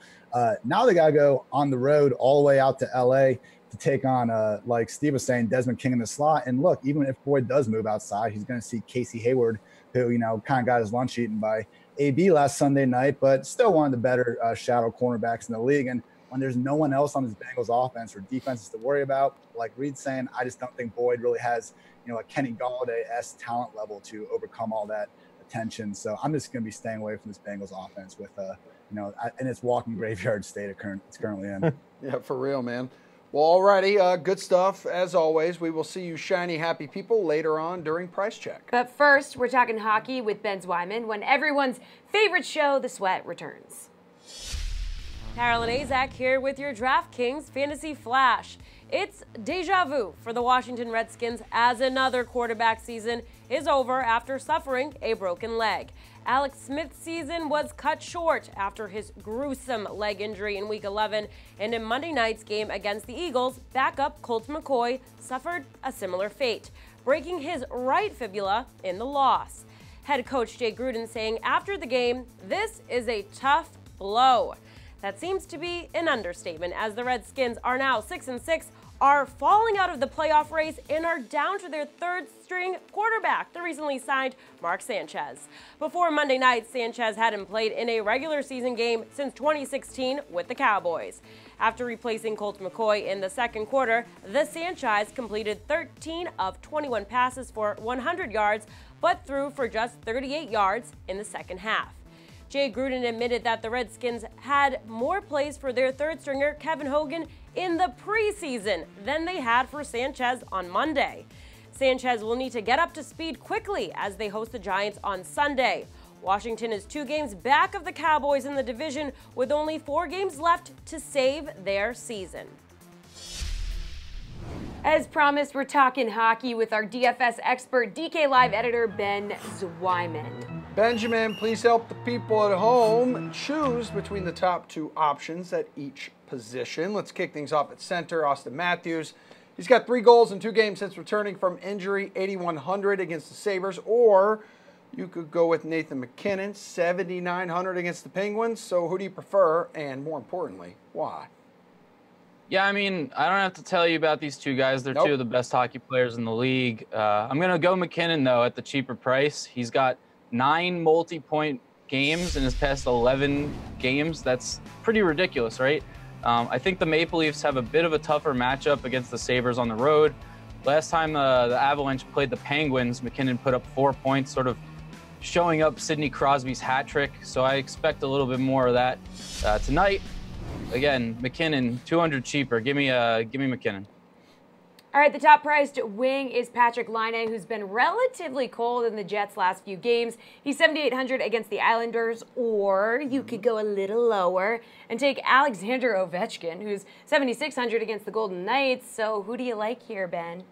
now they got to go on the road all the way out to L.A. to take on, like Steve was saying, Desmond King in the slot. And look, even if Boyd does move outside, he's going to see Casey Hayward, who, kind of got his lunch eaten by AB last Sunday night, but still one of the better shadow cornerbacks in the league. And when there's no one else on this Bengals offense or defenses to worry about, like Reed's saying, I just don't think Boyd really has, a Kenny Galladay-esque talent level to overcome all that attention. So I'm just going to be staying away from this Bengals offense with, in its walking graveyard state it's currently in. Yeah, for real, man. Well, alrighty, good stuff. As always, we will see you shiny, happy people later on during Price Check. But first, we're talking hockey with Ben Zwyman when everyone's favorite show, The Sweat, returns. Carolyn Azak here with your DraftKings Fantasy Flash. It's deja vu for the Washington Redskins as another quarterback season is over after suffering a broken leg. Alex Smith's season was cut short after his gruesome leg injury in Week 11, and in Monday night's game against the Eagles, backup Colt McCoy suffered a similar fate, breaking his right fibula in the loss. Head coach Jay Gruden saying after the game, "This is a tough blow." That seems to be an understatement, as the Redskins are now 6-6, are falling out of the playoff race, and are down to their third-string quarterback, the recently signed Mark Sanchez. Before Monday night, Sanchez hadn't played in a regular season game since 2016 with the Cowboys. After replacing Colt McCoy in the second quarter, the Sanchez completed 13 of 21 passes for 100 yards, but threw for just 38 yards in the second half. Jay Gruden admitted that the Redskins had more plays for their third stringer, Kevin Hogan, in the preseason than they had for Sanchez on Monday. Sanchez will need to get up to speed quickly as they host the Giants on Sunday. Washington is 2 games back of the Cowboys in the division, with only 4 games left to save their season. As promised, we're talking hockey with our DFS expert, DK Live editor, Ben Zwyman. Benjamin, please help the people at home choose between the top 2 options at each position. Let's kick things off at center. Austin Matthews. He's got 3 goals in 2 games since returning from injury, 8,100 against the Sabres. Or you could go with Nathan McKinnon, 7,900 against the Penguins. So who do you prefer? And more importantly, why? Yeah, I mean, I don't have to tell you about these 2 guys. They're 2 of the best hockey players in the league. I'm going to go McKinnon, though, at the cheaper price. He's got 9 multi-point games in his past 11 games. That's pretty ridiculous, right? I think the Maple Leafs have a bit of a tougher matchup against the Sabres on the road. Last time the Avalanche played the Penguins, McKinnon put up 4 points, sort of showing up Sidney Crosby's hat trick. So I expect a little bit more of that tonight. Again, McKinnon, 200 cheaper. Give me McKinnon. All right, the top-priced wing is Patrick Laine, who's been relatively cold in the Jets' last few games. He's 7,800 against the Islanders, or you could go a little lower and take Alexander Ovechkin, who's 7,600 against the Golden Knights. So who do you like here, Ben?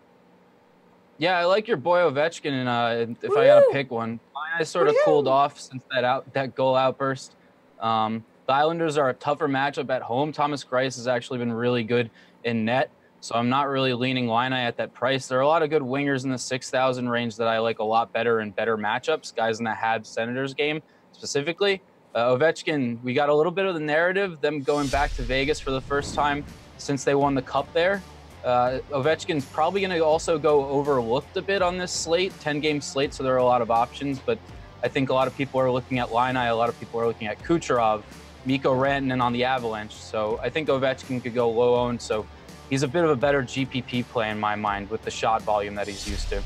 Yeah, I like your boy Ovechkin, and if I got to pick one, I sort of cooled off since that goal outburst. The Islanders are a tougher matchup at home. Thomas Greiss has actually been really good in net. So I'm not really leaning Laine at that price. There are a lot of good wingers in the 6,000 range that I like a lot better in better matchups, guys in the Habs-Senators game specifically. Ovechkin, we got a little bit of the narrative, them going back to Vegas for the first time since they won the Cup there. Ovechkin's probably going to also go overlooked a bit on this slate, 10-game slate, so there are a lot of options. But I think a lot of people are looking at Laine, a lot of people are looking at Kucherov, Mikko Rantanen on the Avalanche. So I think Ovechkin could go low-owned, so he's a bit of a better GPP play in my mind with the shot volume that he's used to.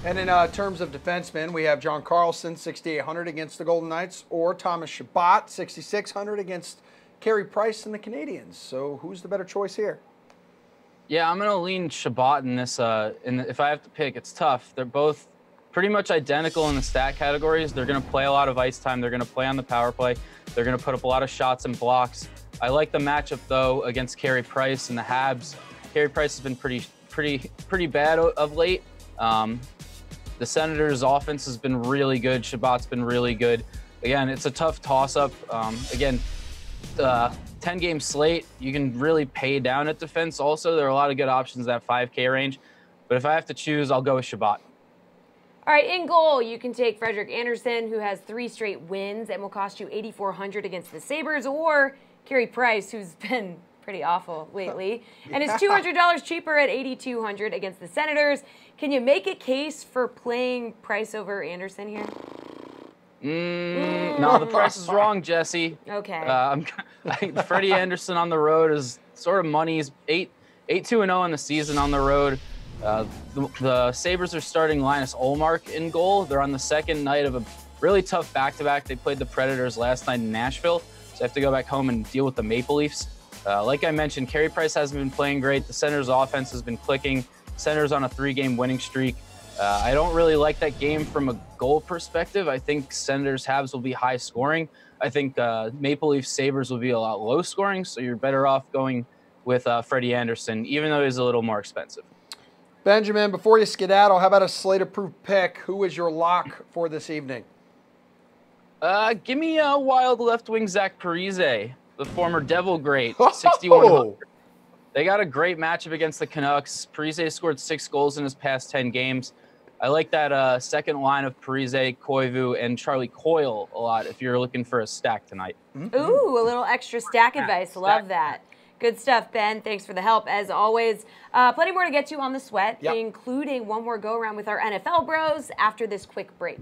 And in terms of defensemen, we have John Carlson, 6,800 against the Golden Knights, or Thomas Chabot, 6,600 against Carey Price and the Canadiens. So who's the better choice here? Yeah, I'm going to lean Chabot in this. If I have to pick, it's tough. They're both pretty much identical in the stat categories. They're going to play a lot of ice time. They're going to play on the power play. They're going to put up a lot of shots and blocks. I like the matchup, though, against Carey Price and the Habs. Carey Price has been pretty bad of late. The Senators' offense has been really good. Shabbat's been really good. Again, it's a tough toss-up. Again, the 10-game slate, you can really pay down at defense also. There are a lot of good options in that 5K range. But if I have to choose, I'll go with Shabbat. All right, in goal, you can take Frederik Andersen, who has 3 straight wins and will cost you $8,400 against the Sabres, or Carey Price, who's been pretty awful lately, and is $200 cheaper at $8,200 against the Senators. Can you make a case for playing Price over Andersen here? No, the price is wrong, Jesse. Okay. Freddie Andersen on the road is sort of money. He's 8-2-0 in the season on the road. The Sabres are starting Linus Ullmark in goal. They're on the second night of a really tough back-to-back. They played the Predators last night in Nashville, so they have to go back home and deal with the Maple Leafs. Like I mentioned, Carey Price hasn't been playing great. The Senators' offense has been clicking. Senators on a 3-game winning streak. I don't really like that game from a goal perspective. I think Senators Habs will be high scoring. I think Maple Leafs Sabres will be a lot low scoring, so you're better off going with Freddie Andersen, even though he's a little more expensive. Benjamin, before you skedaddle, how about a slate-approved pick? Who is your lock for this evening? Give me a wild left wing Zach Parise, the former Devil great, 6,100. They got a great matchup against the Canucks. Parise scored 6 goals in his past 10 games. I like that second line of Parise, Koivu, and Charlie Coyle a lot if you're looking for a stack tonight. Ooh, a little extra stack advice. Love that. Good stuff, Ben. Thanks for the help, as always. Plenty more to get to on the sweat, including one more go-around with our NFL bros after this quick break.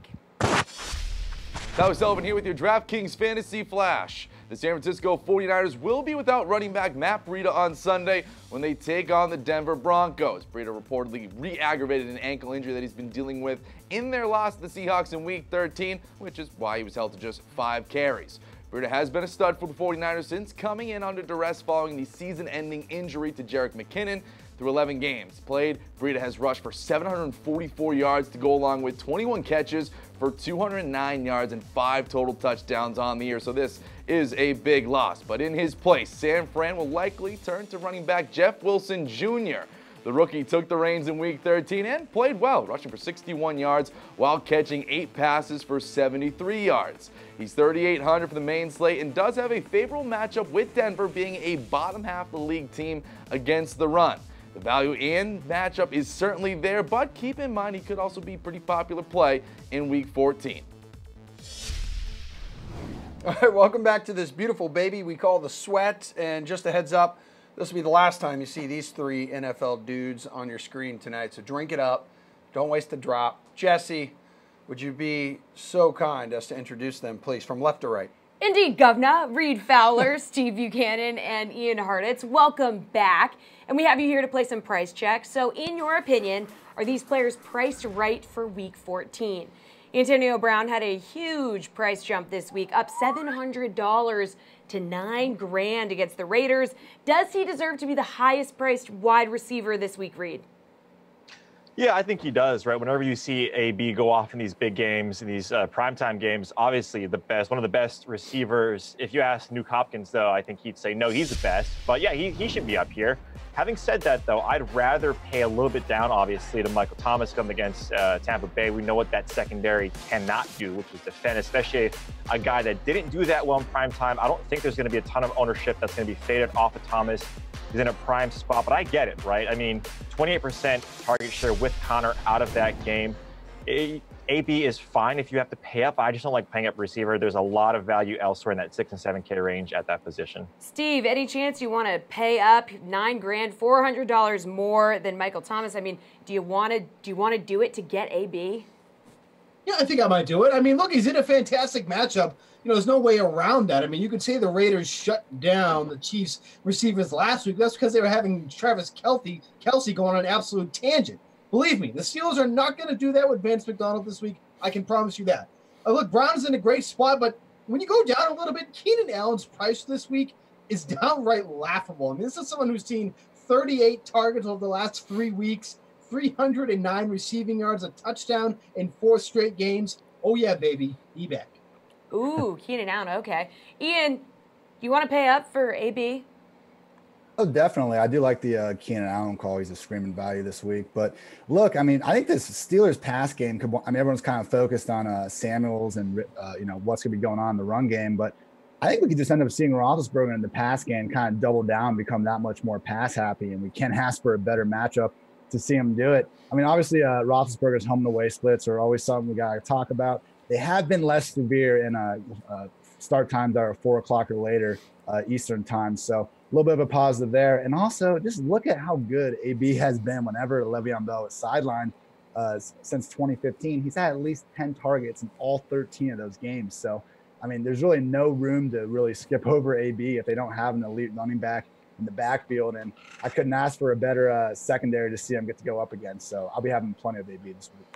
Tyler Sullivan here with your DraftKings Fantasy Flash. The San Francisco 49ers will be without running back Matt Breida on Sunday when they take on the Denver Broncos. Breida reportedly re-aggravated an ankle injury that he's been dealing with in their loss to the Seahawks in Week 13, which is why he was held to just 5 carries. Breida has been a stud for the 49ers since coming in under duress following the season-ending injury to Jerick McKinnon. Through 11 games played, Breida has rushed for 744 yards to go along with 21 catches for 209 yards and 5 total touchdowns on the year. So this is a big loss. But in his place, San Fran will likely turn to running back Jeff Wilson Jr. The rookie took the reins in Week 13 and played well, rushing for 61 yards while catching 8 passes for 73 yards. He's 3,800 for the main slate and does have a favorable matchup with Denver, being a bottom half of the league team against the run. The value and matchup is certainly there, but keep in mind he could also be a pretty popular play in Week 14. All right, welcome back to this beautiful baby we call the sweat. And just a heads up, this will be the last time you see these 3 NFL dudes on your screen tonight, so drink it up. Don't waste a drop. Jessie, would you be so kind as to introduce them, please, from left to right? Indeed, Governor. Reed Fowler, Steve Buchanan, and Ian Hartitz. Welcome back. And we have you here to play some price checks. So in your opinion, are these players priced right for Week 14? Antonio Brown had a huge price jump this week, up $700 to $9,000 against the Raiders. Does he deserve to be the highest priced wide receiver this week, Reed? Yeah, I think he does, right? Whenever you see AB go off in these big games, in these primetime games, obviously one of the best receivers. If you ask Nuke Hopkins, though, I think he'd say, no, he's the best. But yeah, he should be up here. Having said that, though, I'd rather pay a little bit down, obviously, to Michael Thomas coming against Tampa Bay. We know what that secondary cannot do, which is defend, especially a guy that didn't do that well in primetime. I don't think there's going to be a ton of ownership that's going to be faded off of Thomas. He's in a prime spot, but I get it, right? I mean, 28% target share with Connor out of that game. AB is fine if you have to pay up. I just don't like paying up receiver. There's a lot of value elsewhere in that 6 and 7K range at that position. Steve, any chance you want to pay up $9,000, $400 more than Michael Thomas? I mean, do you want to do it to get AB? Yeah, I think I might do it. I mean, look, he's in a fantastic matchup. You know, there's no way around that. I mean, you could say the Raiders shut down the Chiefs receivers last week. That's because they were having Travis Kelce going on an absolute tangent. Believe me, the Steelers are not going to do that with Vance McDonald this week. I can promise you that. Look, Brown's in a great spot, but when you go down a little bit, Keenan Allen's price this week is downright laughable. I mean, this is someone who's seen 38 targets over the last 3 weeks, 309 receiving yards, a touchdown in 4 straight games. Oh, yeah, baby. Be back. Ooh, Keenan Allen. Okay. Ian, you want to pay up for AB? Oh, definitely. I do like the Keenan Allen call. He's a screaming value this week. But look, I mean, I think this Steelers pass game could, I mean, everyone's kind of focused on Samuels and, what's going to be going on in the run game. But I think we could just end up seeing Roethlisberger in the pass game kind of double down, become that much more pass happy. And we can't ask for a better matchup to see him do it. I mean, obviously, Roethlisberger's home and away splits are always something we got to talk about. They have been less severe in start times that are 4 o'clock or later Eastern time. So a little bit of a positive there. And also just look at how good AB has been whenever Le'Veon Bell is sidelined since 2015. He's had at least 10 targets in all 13 of those games. So, I mean, there's really no room to really skip over AB if they don't have an elite running back in the backfield. And I couldn't ask for a better secondary to see him get to go up against. So I'll be having plenty of AB this week.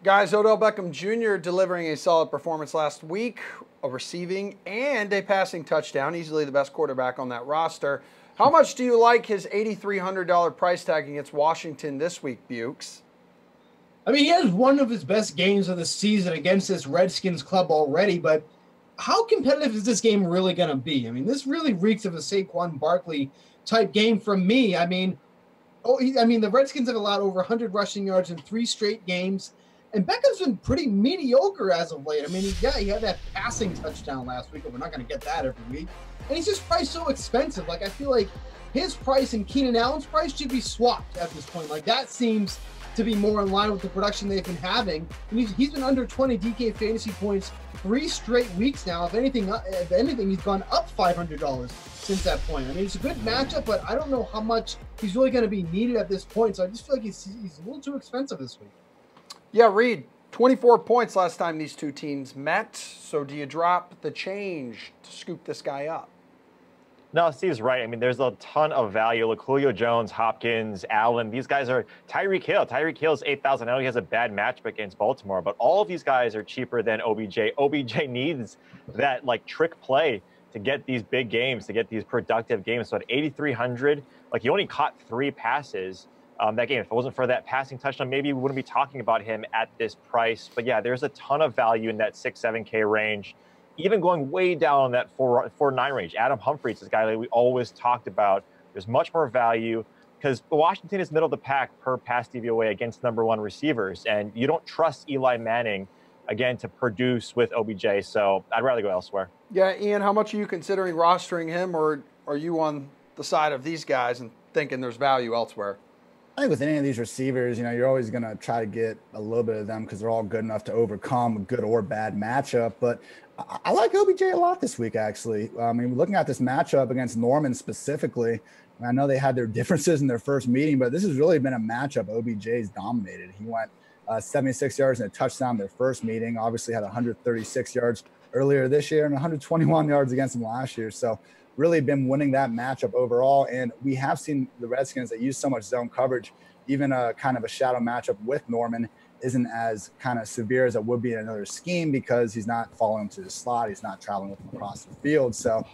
Guys, Odell Beckham Jr. delivering a solid performance last week, a receiving and a passing touchdown, easily the best quarterback on that roster. How much do you like his $8,300 price tag against Washington this week, Bukes? I mean, he has one of his best games of the season against this Redskins club already, but how competitive is this game really going to be? I mean, this really reeks of a Saquon Barkley type game from me. I mean, the Redskins have allowed over 100 rushing yards in 3 straight games. And Beckham's been pretty mediocre as of late. I mean, he had that passing touchdown last week, but we're not going to get that every week. And he's just priced so expensive. Like, I feel like his price and Keenan Allen's price should be swapped at this point. Like, that seems to be more in line with the production they've been having. And he's been under 20 DK fantasy points 3 straight weeks now. If anything, he's gone up $500 since that point. I mean, it's a good matchup, but I don't know how much he's really going to be needed at this point. So I just feel like he's a little too expensive this week. Yeah, Reed, 24 points last time these two teams met. So do you drop the change to scoop this guy up? No, Steve's right. I mean, there's a ton of value. Look, Julio Jones, Hopkins, Allen, these guys are Tyreek Hill. Tyreek Hill's 8,000. I know he has a bad matchup against Baltimore, but all of these guys are cheaper than OBJ. OBJ needs that like trick play to get these big games, to get these productive games. So at 8,300, like he only caught 3 passes that game. If it wasn't for that passing touchdown, maybe we wouldn't be talking about him at this price. But yeah, there's a ton of value in that 6-7K range. Even going way down on that 4-9 range. Adam Humphries, this guy that we always talked about. There's much more value because Washington is middle of the pack per pass DVOA against #1 receivers. And you don't trust Eli Manning, again, to produce with OBJ. So I'd rather go elsewhere. Yeah, Ian, how much are you considering rostering him, or are you on the side of these guys and thinking there's value elsewhere? I think with any of these receivers, you're always going to try to get a little bit of them because they're all good enough to overcome a good or bad matchup. But I like OBJ a lot this week, actually. I mean, looking at this matchup against Norman specifically, I know they had their differences in their first meeting, but this has really been a matchup OBJ's dominated. He went 76 yards and a touchdown their first meeting, obviously had 136 yards earlier this year and 121 yards against him last year. So really been winning that matchup overall. And we have seen the Redskins that use so much zone coverage, even a kind of a shadow matchup with Norman isn't as kind of severe as it would be in another scheme because he's not following him to the slot. He's not traveling with him across the field. So,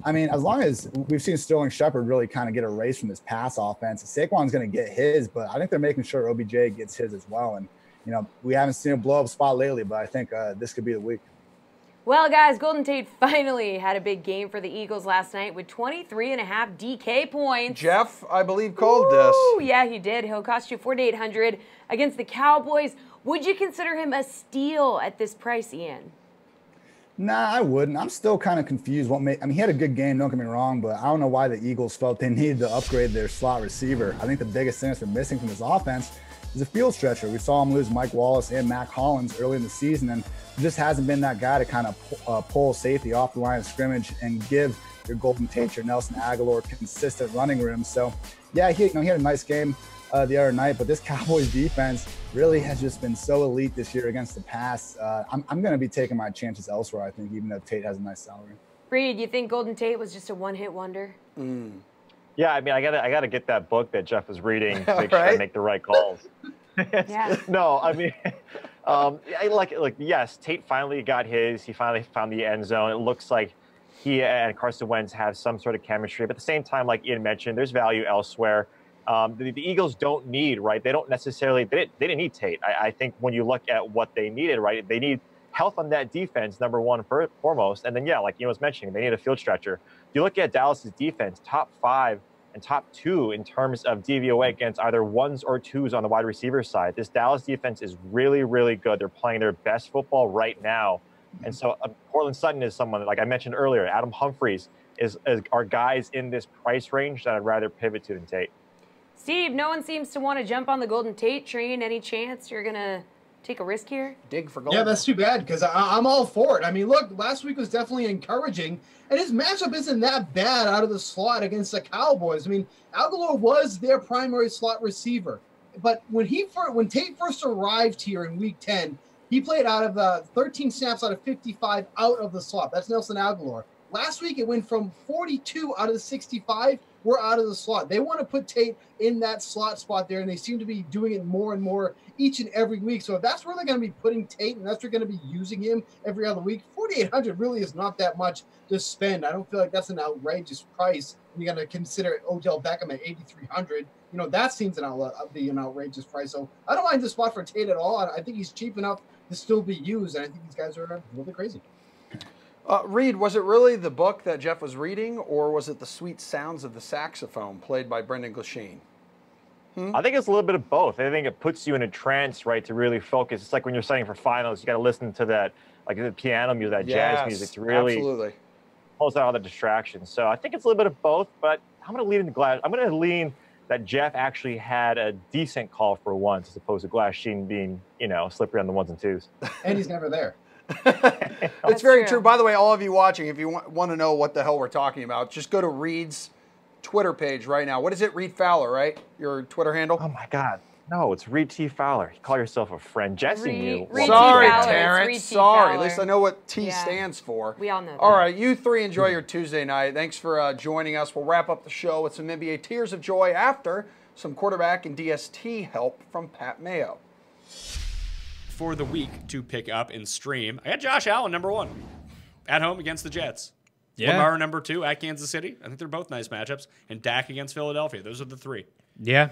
I mean, as long as we've seen Sterling Shepard really kind of get erased from this pass offense, Saquon's going to get his, but I think they're making sure OBJ gets his as well. And, we haven't seen a blow up spot lately, but I think this could be the week. Well, guys, Golden Tate finally had a big game for the Eagles last night with 23.5 DK points. Jeff, I believe, called this. Yeah, he did. He'll cost you $4,800 against the Cowboys. Would you consider him a steal at this price, Ian? Nah, I wouldn't. I'm still kind of confused. He had a good game, don't get me wrong, but I don't know why the Eagles felt they needed to upgrade their slot receiver. I think the biggest thing that's been missing from this offense is a field stretcher. We saw him lose Mike Wallace and Mac Hollins early in the season, and just hasn't been that guy to kind of pull safety off the line of scrimmage and give your Golden Tate, your Nelson Aguilar consistent running room. So, yeah, he had a nice game the other night, but this Cowboys defense really has just been so elite this year against the pass. I'm going to be taking my chances elsewhere, I think, even though Tate has a nice salary. Reed, you think Golden Tate was just a one-hit wonder? Yeah, I mean, I gotta get that book that Jeff was reading to make sure I make the right calls. Yeah. No, I mean, yes, Tate finally got his. He finally found the end zone. It looks like he and Carson Wentz have some sort of chemistry. But at the same time, like Ian mentioned, there's value elsewhere. The Eagles don't need, right? They don't necessarily, they didn't need Tate. I think when you look at what they needed, right, they need health on that defense, #1 foremost. And then, yeah, like Ian was mentioning, they need a field stretcher. You look at Dallas's defense, top 5 and top 2 in terms of DVOA against either 1s or 2s on the wide receiver side. This Dallas defense is really, really good. They're playing their best football right now. And so Cortland Sutton is someone, like I mentioned earlier, Adam Humphries are guys in this price range that I'd rather pivot to than Tate. Steve, no one seems to want to jump on the Golden Tate train. Any chance you're going to take a risk here? Dig for gold. Yeah, that's too bad because I'm all for it. I mean, look, last week was definitely encouraging, and his matchup isn't that bad out of the slot against the Cowboys. I mean, Aguilar was their primary slot receiver, but when Tate first arrived here in Week 10, he played out of 13 snaps out of 55 out of the slot. That's Nelson Aguilar. Last week, it went from 42 out of the 65 were out of the slot. They want to put Tate in that slot spot there, and they seem to be doing it more and more each and every week. So if that's where they're going to be putting Tate, and that's where they're going to be using him every other week, $4,800 really is not that much to spend. I don't feel like that's an outrageous price. You're going to consider Odell Beckham at $8,300. You know, that seems an outrageous price. So I don't mind the spot for Tate at all. I think he's cheap enough to still be used, and I think these guys are a little bit crazy. Reed, was it really the book that Jeff was reading, or was it the sweet sounds of the saxophone played by Brendan Glasheen? I think it's a little bit of both. I think it puts you in a trance, right, to really focus. It's like when you're studying for finals, you got to listen to that, like the piano music, that jazz music to really pulls out all the distractions. So I think it's a little bit of both, but I'm going to lean I'm going to lean that Jeff actually had a decent call for once, as opposed to Glasheen being, you know, slippery on the 1s and 2s. And he's never there. It's very true. By the way, all of you watching, if you want to know what the hell we're talking about, just go to Reed's Twitter page right now. What is it? Reed Fowler, right? Your Twitter handle? Oh, my God. No, it's Reed T. Fowler. You call yourself a friend. Jessie knew. Sorry, Terrence. Sorry. At least I know what T stands for. We all know that. All right, you three enjoy your Tuesday night. Thanks for joining us. We'll wrap up the show with some NBA Tears of Joy after some quarterback and DST help from Pat Mayo. For the week to pick up and stream, I got Josh Allen, #1, at home against the Jets. Yeah. Lamar, #2, at Kansas City. I think they're both nice matchups. And Dak against Philadelphia. Those are the 3. Yeah,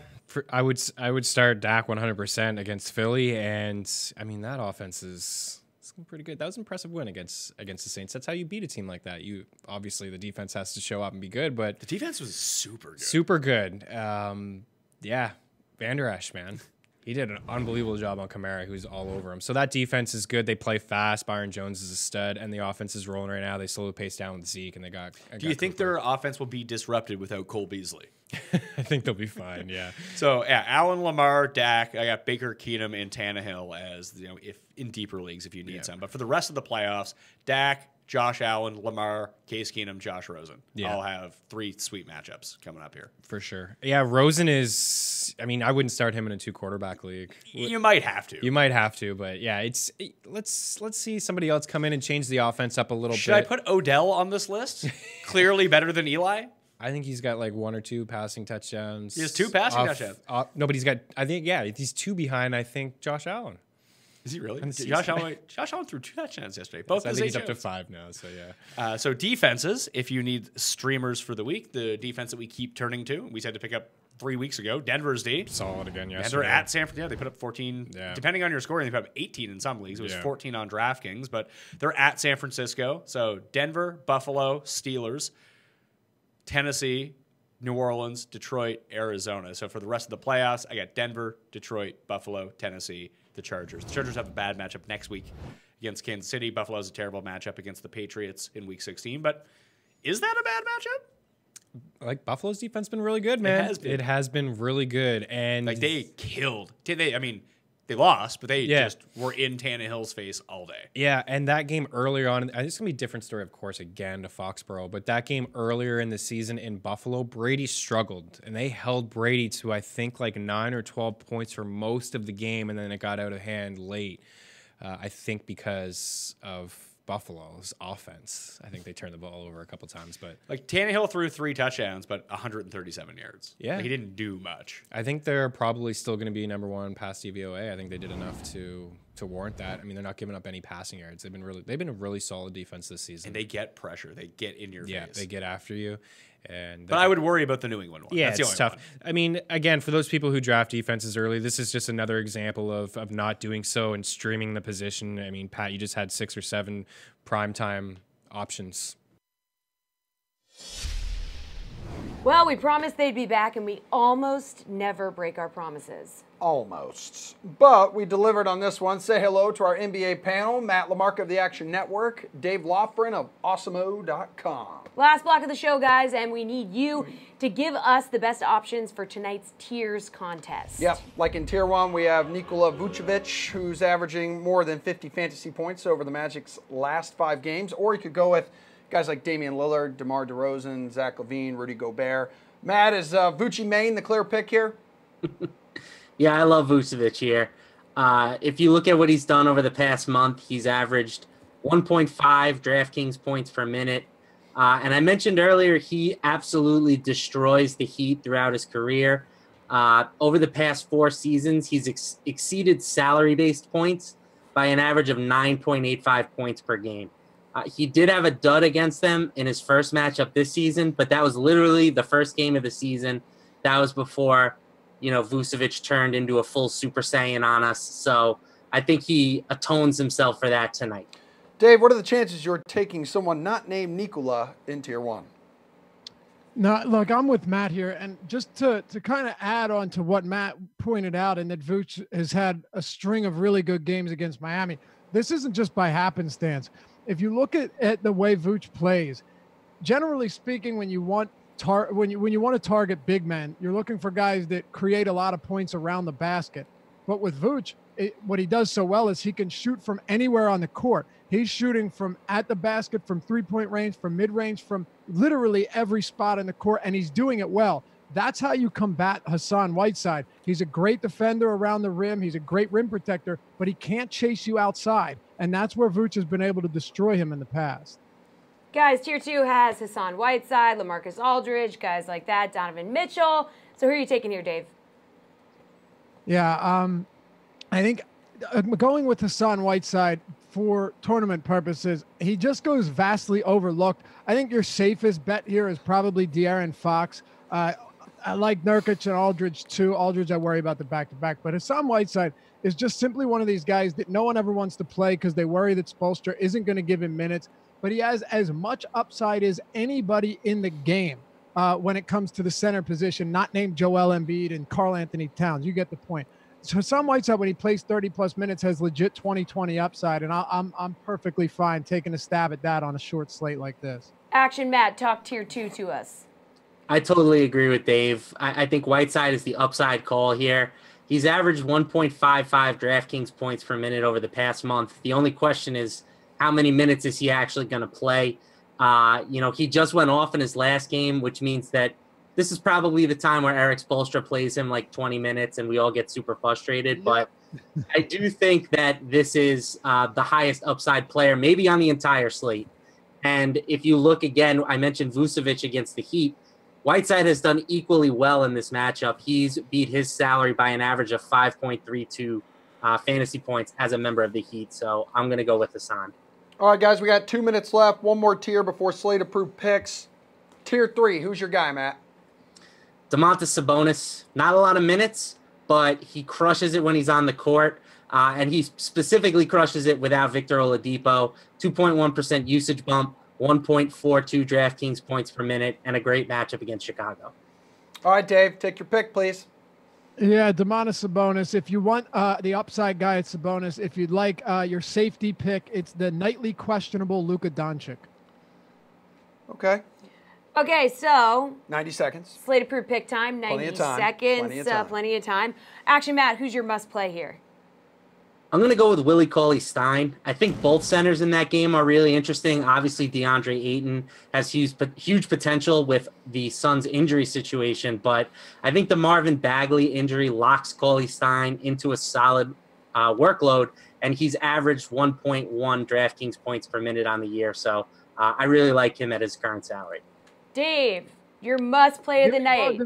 I would start Dak 100% against Philly, and I mean that offense is pretty good. That was an impressive win against the Saints. That's how you beat a team like that. You obviously the defense has to show up and be good, but the defense was super good. Super good. Yeah, Van Der Esch, man. He did an unbelievable job on Kamara, who's all over him. So that defense is good. They play fast. Byron Jones is a stud, and the offense is rolling right now. They slowly pace down with Zeke, and they got. Do you think their offense will be disrupted without Cole Beasley? I think they'll be fine. Yeah. So yeah, Allen, Lamar, Dak. I got Baker, Keenum, and Tannehill as if in deeper leagues if you need some. But for the rest of the playoffs, Dak, Josh Allen, Lamar, Case Keenum, Josh Rosen. Yeah. I'll have 3 sweet matchups coming up here. For sure. Yeah, Rosen is, I mean, I wouldn't start him in a 2-quarterback league. You might have to. You might have to, but yeah, let's see somebody else come in and change the offense up a little bit. Should I put Odell on this list? Clearly better than Eli? I think he's got like 1 or 2 passing touchdowns. He has 2 passing touchdowns. No, but he's got, I think, yeah, he's 2 behind, I think, Josh Allen. Is he really? Josh Allen threw 2 touchdowns yesterday. Both I think he's up to 5 now, so yeah. So defenses, if you need streamers for the week, the defense that we keep turning to, we said to pick up 3 weeks ago, Denver's D. Solid again yesterday. Denver at San Francisco. Yeah, they put up 14. Yeah. Depending on your scoring, they put up 18 in some leagues. It was 14 on DraftKings, but they're at San Francisco. So Denver, Buffalo, Steelers, Tennessee, New Orleans, Detroit, Arizona. So for the rest of the playoffs, I got Denver, Detroit, Buffalo, Tennessee, the Chargers. The Chargers have a bad matchup next week against Kansas City. Buffalo has a terrible matchup against the Patriots in Week 16. But is that a bad matchup? Like Buffalo's defense has been really good, man. It has been really good, and like they killed. They lost, but they just were in Tannehill's face all day. Yeah, and that game earlier on, it's going to be a different story, of course, again, to Foxborough, but that game earlier in the season in Buffalo, Brady struggled, and they held Brady to, I think, like 9 or 12 points for most of the game, and then it got out of hand late, I think because of Buffalo's offense. I think they turned the ball over a couple times, but like Tannehill threw 3 touchdowns, but 137 yards. Yeah, like, he didn't do much. I think they're probably still going to be #1 pass DVOA. I think they did enough to warrant that. I mean, they're not giving up any passing yards. They've been a really solid defense this season. And they get pressure. They get in your face. Yeah, they get after you. But I would worry about the New England one. Yeah, That's it's the only tough. one. I mean, again, for those people who draft defenses early, this is just another example of not doing so and streaming the position. I mean, Pat, you just had 6 or 7 primetime options. Well, we promised they'd be back, and we almost never break our promises. Almost. But we delivered on this one. Say hello to our NBA panel, Matt Lamarca of the Action Network, Dave Lofgren of awesomeo.com. Last block of the show, guys, and we need you to give us the best options for tonight's tiers contest. Yep, like in Tier 1, we have Nikola Vucevic, who's averaging more than 50 fantasy points over the Magic's last 5 games. Or you could go with guys like Damian Lillard, DeMar DeRozan, Zach LaVine, Rudy Gobert. Matt, is Vucci Main the clear pick here? Yeah, I love Vucevic here. If you look at what he's done over the past month, he's averaged 1.5 DraftKings points per minute. And I mentioned earlier, he absolutely destroys the Heat throughout his career. Over the past 4 seasons, he's exceeded salary-based points by an average of 9.85 points per game. He did have a dud against them in his first matchup this season, but that was literally the first game of the season. That was before, Vucevic turned into a full Super Saiyan on us. So I think he atones himself for that tonight. Dave, what are the chances you're taking someone not named Nikola in Tier 1? No, look, I'm with Matt here. And just to kind of add on to what Matt pointed out, and that Vooch has had a string of really good games against Miami, this isn't just by happenstance. If you look at the way Vooch plays, generally speaking, when you want when you want to target big men, you're looking for guys that create a lot of points around the basket. But with Vooch, what he does so well is he can shoot from anywhere on the court. He's shooting from at the basket, from three-point range, from mid-range, from literally every spot in the court, and he's doing it well. That's how you combat Hassan Whiteside. He's a great defender around the rim. He's a great rim protector, but he can't chase you outside. And that's where Vooch has been able to destroy him in the past. Guys, Tier 2 has Hassan Whiteside, LaMarcus Aldridge, guys like that, Donovan Mitchell. So who are you taking here, Dave? Yeah, I think going with Hassan Whiteside for tournament purposes, he just goes vastly overlooked. I think your safest bet here is probably De'Aaron Fox. I like Nurkic and Aldridge too. Aldridge, I worry about the back-to-back. But Hassan Whiteside is just simply one of these guys that no one ever wants to play because they worry that Spoelstra isn't going to give him minutes. But he has as much upside as anybody in the game when it comes to the center position, not named Joel Embiid and Karl Anthony Towns. You get the point. So Hassan Whiteside, when he plays 30-plus minutes, has legit 20-20 upside, and I'm perfectly fine taking a stab at that on a short slate like this. Action Matt, talk Tier 2 to us. I totally agree with Dave. I think Whiteside is the upside call here. He's averaged 1.55 DraftKings points per minute over the past month. The only question is, how many minutes is he actually going to play? He just went off in his last game, which means that this is probably the time where Eric Spoelstra plays him like 20 minutes and we all get super frustrated. But I do think that this is the highest upside player, maybe on the entire slate. And if you look again, I mentioned Vucevic against the Heat. Whiteside has done equally well in this matchup. He's beat his salary by an average of 5.32 fantasy points as a member of the Heat. So I'm going to go with Hassan. All right, guys, we got 2 minutes left. One more tier before slate-approved picks. Tier 3, who's your guy, Matt? Domantas Sabonis. Not a lot of minutes, but he crushes it when he's on the court. And he specifically crushes it without Victor Oladipo. 2.1% usage bump, 1.42 DraftKings points per minute, and a great matchup against Chicago. All right, Dave, take your pick, please. Yeah, Domantas Sabonis. If you want the upside guy, it's Sabonis. If you'd like your safety pick, it's the nightly questionable Luka Doncic. Okay. Okay, so 90 seconds. Slate approved pick time. 90 seconds. Plenty of time. Action Matt, who's your must play here? I'm going to go with Willie Cauley-Stein. I think both centers in that game are really interesting. Obviously, DeAndre Ayton has huge potential with the Suns' injury situation, but I think the Marvin Bagley injury locks Cauley-Stein into a solid workload, and he's averaged 1.1 DraftKings points per minute on the year. So I really like him at his current salary. Dave, your must play of the night.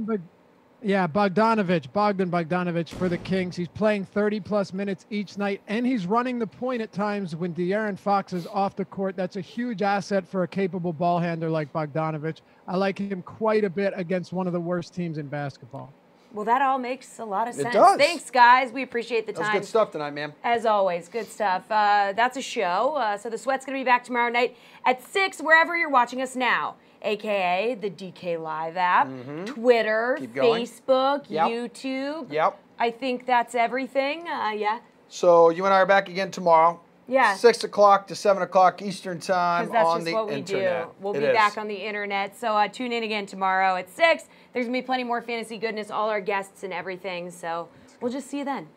Yeah, Bogdan Bogdanovic for the Kings. He's playing 30-plus minutes each night, and he's running the point at times when De'Aaron Fox is off the court. That's a huge asset for a capable ball handler like Bogdanovic. I like him quite a bit against one of the worst teams in basketball. Well, that all makes a lot of sense. It does. Thanks, guys. We appreciate the time. That was good stuff tonight, man. As always, good stuff. That's a show. So the Sweat's going to be back tomorrow night at 6, wherever you're watching us now. aka the DK Live app, Twitter, Facebook, YouTube. Yep. I think that's everything. Yeah. So you and I are back again tomorrow. Yeah. 6 o'clock to 7 o'clock Eastern time that's on just the what we internet. do. We'll be back on the internet. So tune in again tomorrow at 6. There's going to be plenty more fantasy goodness, all our guests and everything. So we'll just see you then.